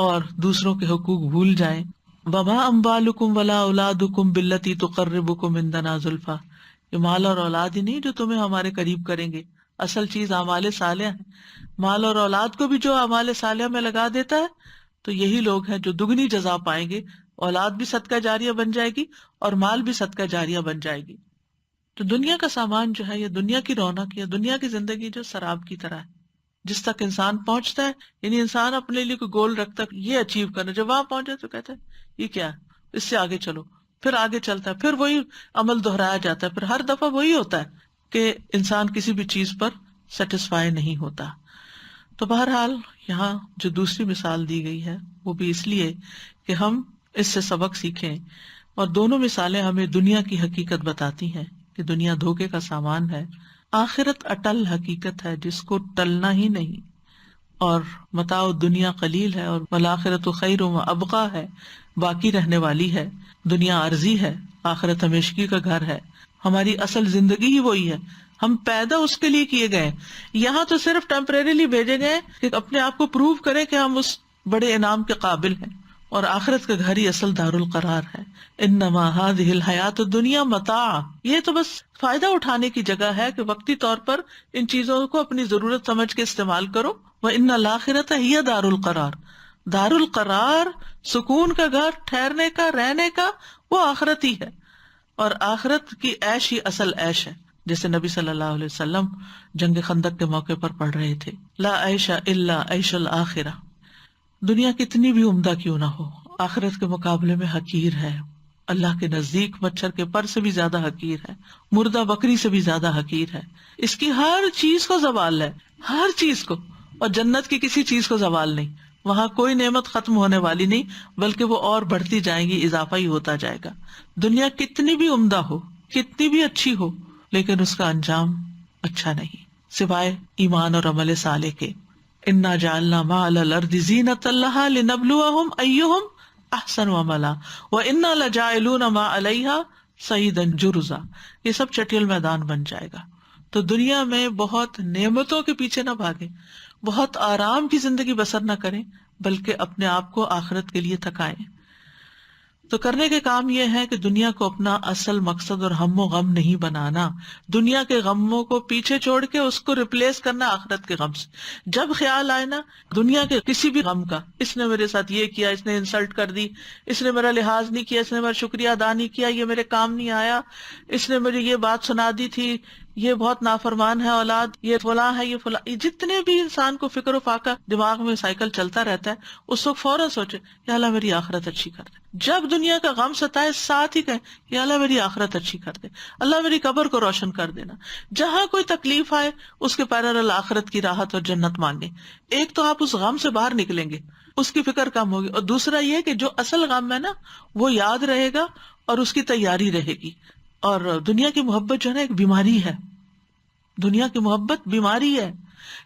اور دوسروں کے حقوق بھول جائیں. وما اموالکم ولا اولادکم باللتی تقربکم عندنا زلفیٰ. یہ مال اور اولاد ہی نہیں جو تمہیں ہمارے قریب کریں گے، اصل چیز اعمال صالحہ ہے. مال اور اولاد کو بھی جو اعمال صالحہ میں لگا دیتا ہے تو یہی لوگ ہیں جو دگنی جزا پائیں گے. اولاد بھی صدقہ جاریہ بن جائے گی اور مال بھی صدقہ جاریہ بن جائے گی. تو دنیا کا سامان جو ہے، یہ دنیا کی رونق، یا دنیا کی زندگی جو سراب کی طرح ہے، جس تک انسان پہنچتا ہے، یعنی انسان اپنے لیے کوئی گول رکھتا ہے یہ اچیو کرنا، جب وہاں پہنچے تو کہتا ہے یہ کیا ہے، اس سے آگے چلو، پھر آگے چلتا ہے، پھر وہی عمل دہرایا جاتا ہے، پھر ہر دفعہ وہی ہوتا ہے کہ انسان کسی بھی چیز پر سیٹسفائی نہیں ہوتا. تو بہرحال یہاں جو دوسری مثال دی گئی ہے وہ بھی اس لیے کہ ہم اس سے سبق سیکھیں، اور دونوں مثالیں ہمیں دنیا کی حقیقت بتاتی ہیں کہ دنیا دھوکے کا سامان ہے، آخرت اٹل حقیقت ہے جس کو ٹلنا ہی نہیں، اور متاع دنیا قلیل ہے، اور والآخرت خیر و ابقیٰ ہے، باقی رہنے والی ہے. دنیا عارضی ہے، آخرت ہمیشگی کا گھر ہے. ہماری اصل زندگی ہی وہی ہے، ہم پیدا اس کے لیے کیے گئے، یہاں تو صرف ٹیمپریریلی بھیجے گئے کہ اپنے آپ کو پروو کریں کہ ہم اس بڑے انعام کے قابل ہیں. اور آخرت کا گھر ہی اصل دار القرار ہے. انما هذه الحیات الدنیا متاع، یہ تو بس فائدہ اٹھانے کی جگہ ہے کہ وقتی طور پر ان چیزوں کو اپنی ضرورت سمجھ کے استعمال کرو. وان الاخرۃ ہی دار القرار، دار القرار سکون کا گھر، ٹھہرنے کا، رہنے کا، وہ آخرت ہی ہے. اور آخرت کی عیش ہی اصل عیش ہے، جیسے نبی صلی اللہ علیہ وسلم جنگ خندق کے موقع پر پڑھ رہے تھے، لا عیش الا عیش الآخرہ. دنیا کتنی بھی عمدہ کیوں نہ ہو، آخرت کے مقابلے میں حقیر ہے. اللہ کے نزدیک مچھر کے پر سے بھی زیادہ حقیر ہے، مردہ بکری سے بھی زیادہ حقیر ہے. اس کی ہر چیز کو زوال ہے، ہر چیز کو. اور جنت کی کسی چیز کو زوال نہیں، وہاں کوئی نعمت ختم ہونے والی نہیں، بلکہ وہ اور بڑھتی جائیں گی، اضافہ ہی ہوتا جائے گا. دنیا کتنی بھی عمدہ ہو، کتنی بھی اچھی ہو، لیکن اس کا انجام اچھا نہیں، سوائے ایمان اور عمل صالح کے. انا جعلنا ما علی الارض زینۃ لها لنبلوہم ایہم احسن عملا وانا لجاعلون ما علیہا صعیدا جرزا. یہ سب چٹیل میدان بن جائے گا. تو دنیا میں بہت نعمتوں کے پیچھے نہ بھاگیں، بہت آرام کی زندگی بسر نہ کریں، بلکہ اپنے آپ کو آخرت کے لیے تھکائیں. تو کرنے کے کام یہ ہے کہ دنیا کو اپنا اصل مقصد اور ہم و غم نہیں بنانا، دنیا کے غموں کو پیچھے چھوڑ کے اس کو ریپلیس کرنا آخرت کے غم سے. جب خیال آئے نا دنیا کے کسی بھی غم کا، اس نے میرے ساتھ یہ کیا، اس نے انسلٹ کر دی، اس نے میرا لحاظ نہیں کیا، اس نے میرا شکریہ ادا نہیں کیا، یہ میرے کام نہیں آیا، اس نے مجھے یہ بات سنا دی تھی، یہ بہت نافرمان ہے اولاد، یہ فلاں ہے، یہ فلاں، جتنے بھی انسان کو فکر و فاقہ دماغ میں سائیکل چلتا رہتا ہے، اس وقت فوراً سوچے یا اللہ میری آخرت اچھی کر دے. جب دنیا کا غم ستائے ساتھ ہی کہیں یا اللہ میری آخرت اچھی کر دے، اللہ میری قبر کو روشن کر دینا. جہاں کوئی تکلیف آئے اس کے پیرالل آخرت کی راحت اور جنت مانگے. ایک تو آپ اس غم سے باہر نکلیں گے، اس کی فکر کم ہوگی، اور دوسرا یہ کہ جو اصل غم ہے نا وہ یاد رہے گا اور اس کی تیاری رہے گی. اور دنیا کی محبت جو ہے نا ایک بیماری ہے، دنیا کی محبت بیماری ہے.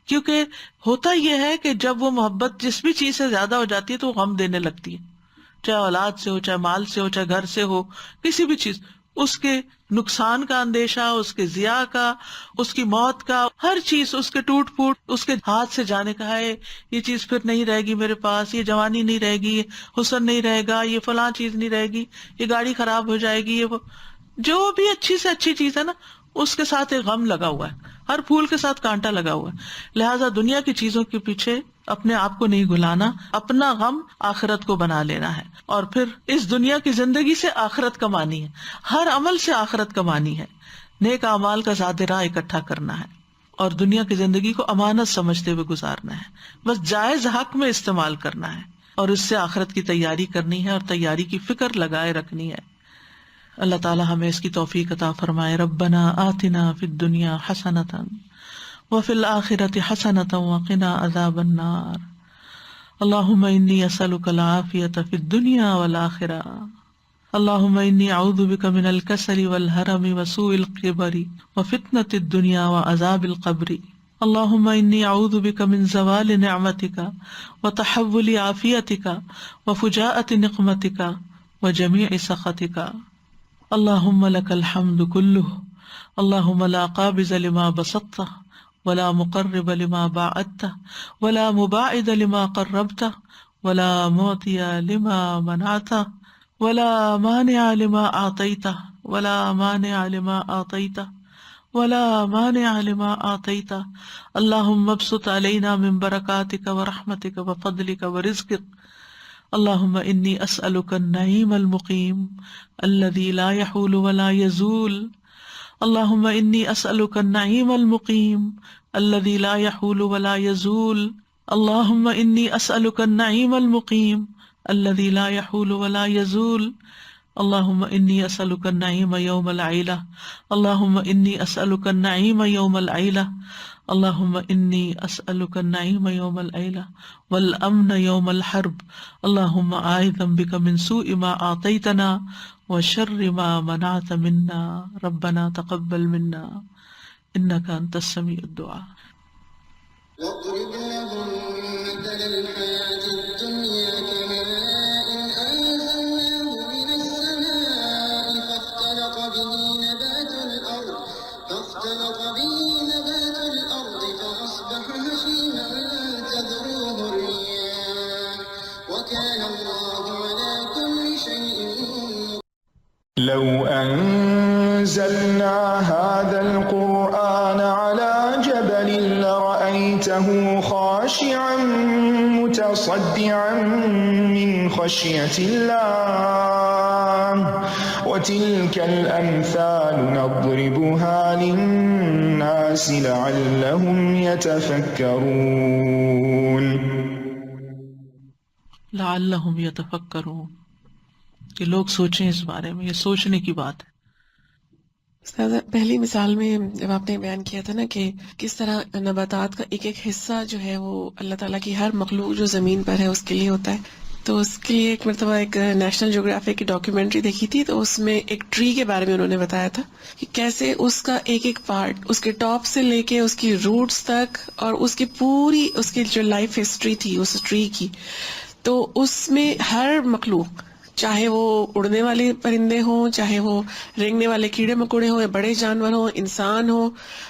کیونکہ ہوتا یہ ہے کہ جب وہ محبت جس بھی چیز سے زیادہ ہو جاتی ہے تو وہ غم دینے لگتی ہے، چاہے اولاد سے ہو، چاہے مال سے ہو، چاہے گھر سے ہو، کسی بھی چیز، اس کے نقصان کا اندیشہ، اس کے ضیاع کا، اس کی موت کا، ہر چیز، اس کے ٹوٹ پھوٹ، اس کے ہاتھ سے جانے کا ہے، یہ چیز پھر نہیں رہے گی میرے پاس، یہ جوانی نہیں رہے گی، یہ حسن نہیں رہے گا، یہ فلاں چیز نہیں رہے گی، یہ گاڑی خراب ہو جائے گی، یہ جو بھی اچھی سے اچھی چیز ہے نا اس کے ساتھ ایک غم لگا ہوا ہے، ہر پھول کے ساتھ کانٹا لگا ہوا ہے. لہٰذا دنیا کی چیزوں کے پیچھے اپنے آپ کو نہیں گھلانا، اپنا غم آخرت کو بنا لینا ہے، اور پھر اس دنیا کی زندگی سے آخرت کمانی ہے، ہر عمل سے آخرت کمانی ہے. نیک اعمال کا زاد راہ اکٹھا کرنا ہے اور دنیا کی زندگی کو امانت سمجھتے ہوئے گزارنا ہے، بس جائز حق میں استعمال کرنا ہے، اور اس سے آخرت کی تیاری کرنی ہے اور تیاری کی فکر لگائے رکھنی ہے. اللہ تعالی ہمیں اس کی توفیق عطا فرمائے. ربنا آتنا فی الدنیا حسنۃ وفی الآخرۃ حسنۃ وقنا عذاب النار. اللہم انی اسألک العافیۃ فی الدنیا والآخرہ. اللہم انی اعوذ بک من الکسل والحرم وسوء القبر وفتنۃ الدنیا وعذاب القبر. اللہم انی اعوذ بک من زوال نعمتک وتحول عافیتک وفجاءۃ نقمتک وجمیع سخطک. اللہم لک الحمد کلہ، اللہم لا قابض لما بسطت ولا مقرب لما باعدت ولا مباعد لما قربت ولا معطی لما منعت ولا مانع لما اعطیت ولا مانع لما اعطیت ولا مانع لما اعطیت. اللہم ابسط علینا من برکاتک ورحمتک وفضلک ورزقک. اللہم انی اسألک النعیم المقیم الذی لا یحول ولا یزول. اللہم انی اسألک النعیم المقیم الذی لا یحول ولا یزول. اللہم انی اسألک النعیم المقیم الذی لا یحول ولا یزول. اللہم انی اسألک النعیم یوم العیلہ. اللہم انی اسألک النعیم یوم العیلہ. اللہم انی اسألک النعیم یوم العیلہ والامن یوم الحرب. اللہم اعوذ بک من سوء ما اعطیتنا وشر ما منعت منا. ربنا تقبل منا انک انت السمیع الدعاء. واضرب لهم مثل الحياة الدنيا كماء أنزلناه من السماء فاختلط به نبات الأرض فأصبح هشيما تذروه الرياح وكان الله لو أنزلنا هذا القرآن على جبل لرأيته خاشعا متصدعا من خشية الله وتلك الأمثال نضربها للناس لعلهم يتفكرون. لعلہم یتفکرون، کہ لوگ سوچیں اس بارے میں، یہ سوچنے کی بات ہے. استاذہ، پہلی مثال میں جب آپ نے بیان کیا تھا نا کہ کس طرح نباتات کا ایک ایک حصہ جو ہے وہ اللہ تعالیٰ کی ہر مخلوق جو زمین پر ہے اس کے لیے ہوتا ہے، تو اس کے لیے ایک مرتبہ ایک نیشنل جیوگرافی کی ڈاکیومنٹری دیکھی تھی، تو اس میں ایک ٹری کے بارے میں انہوں نے بتایا تھا کہ کیسے اس کا ایک ایک پارٹ، اس کے ٹاپ سے لے کے اس کی روٹس تک، اور اس کی پوری اس کی جو لائف ہسٹری تھی اس ٹری کی، تو اس میں ہر مخلوق، چاہے وہ اڑنے والے پرندے ہوں، چاہے وہ رینگنے والے کیڑے مکوڑے ہوں، یا بڑے جانور ہوں، انسان ہو،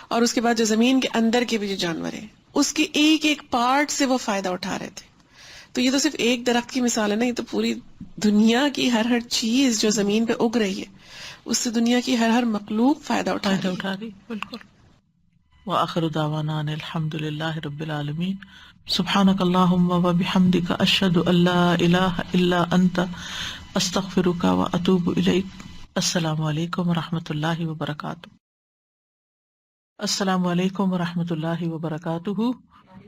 اور اس کے بعد جو زمین کے اندر کے بھی جو جانور ہیں، اس کے ایک ایک پارٹ سے وہ فائدہ اٹھا رہے تھے. تو یہ تو صرف ایک درخت کی مثال ہے نا، یہ تو پوری دنیا کی ہر چیز جو زمین پہ اگ رہی ہے اس سے دنیا کی ہر مخلوق فائدہ اٹھا رہی ہے. رہی بالکل. وآخر دعوانا ان الحمد للہ رب العالمین. سبحانک اللہم وبحمدک اشہد ان لا الہ الا انت استغفرک واتوب الیک. السلام علیکم ورحمۃ اللہ وبرکاتہ. السلام علیکم ورحمۃ اللہ وبرکاتہ.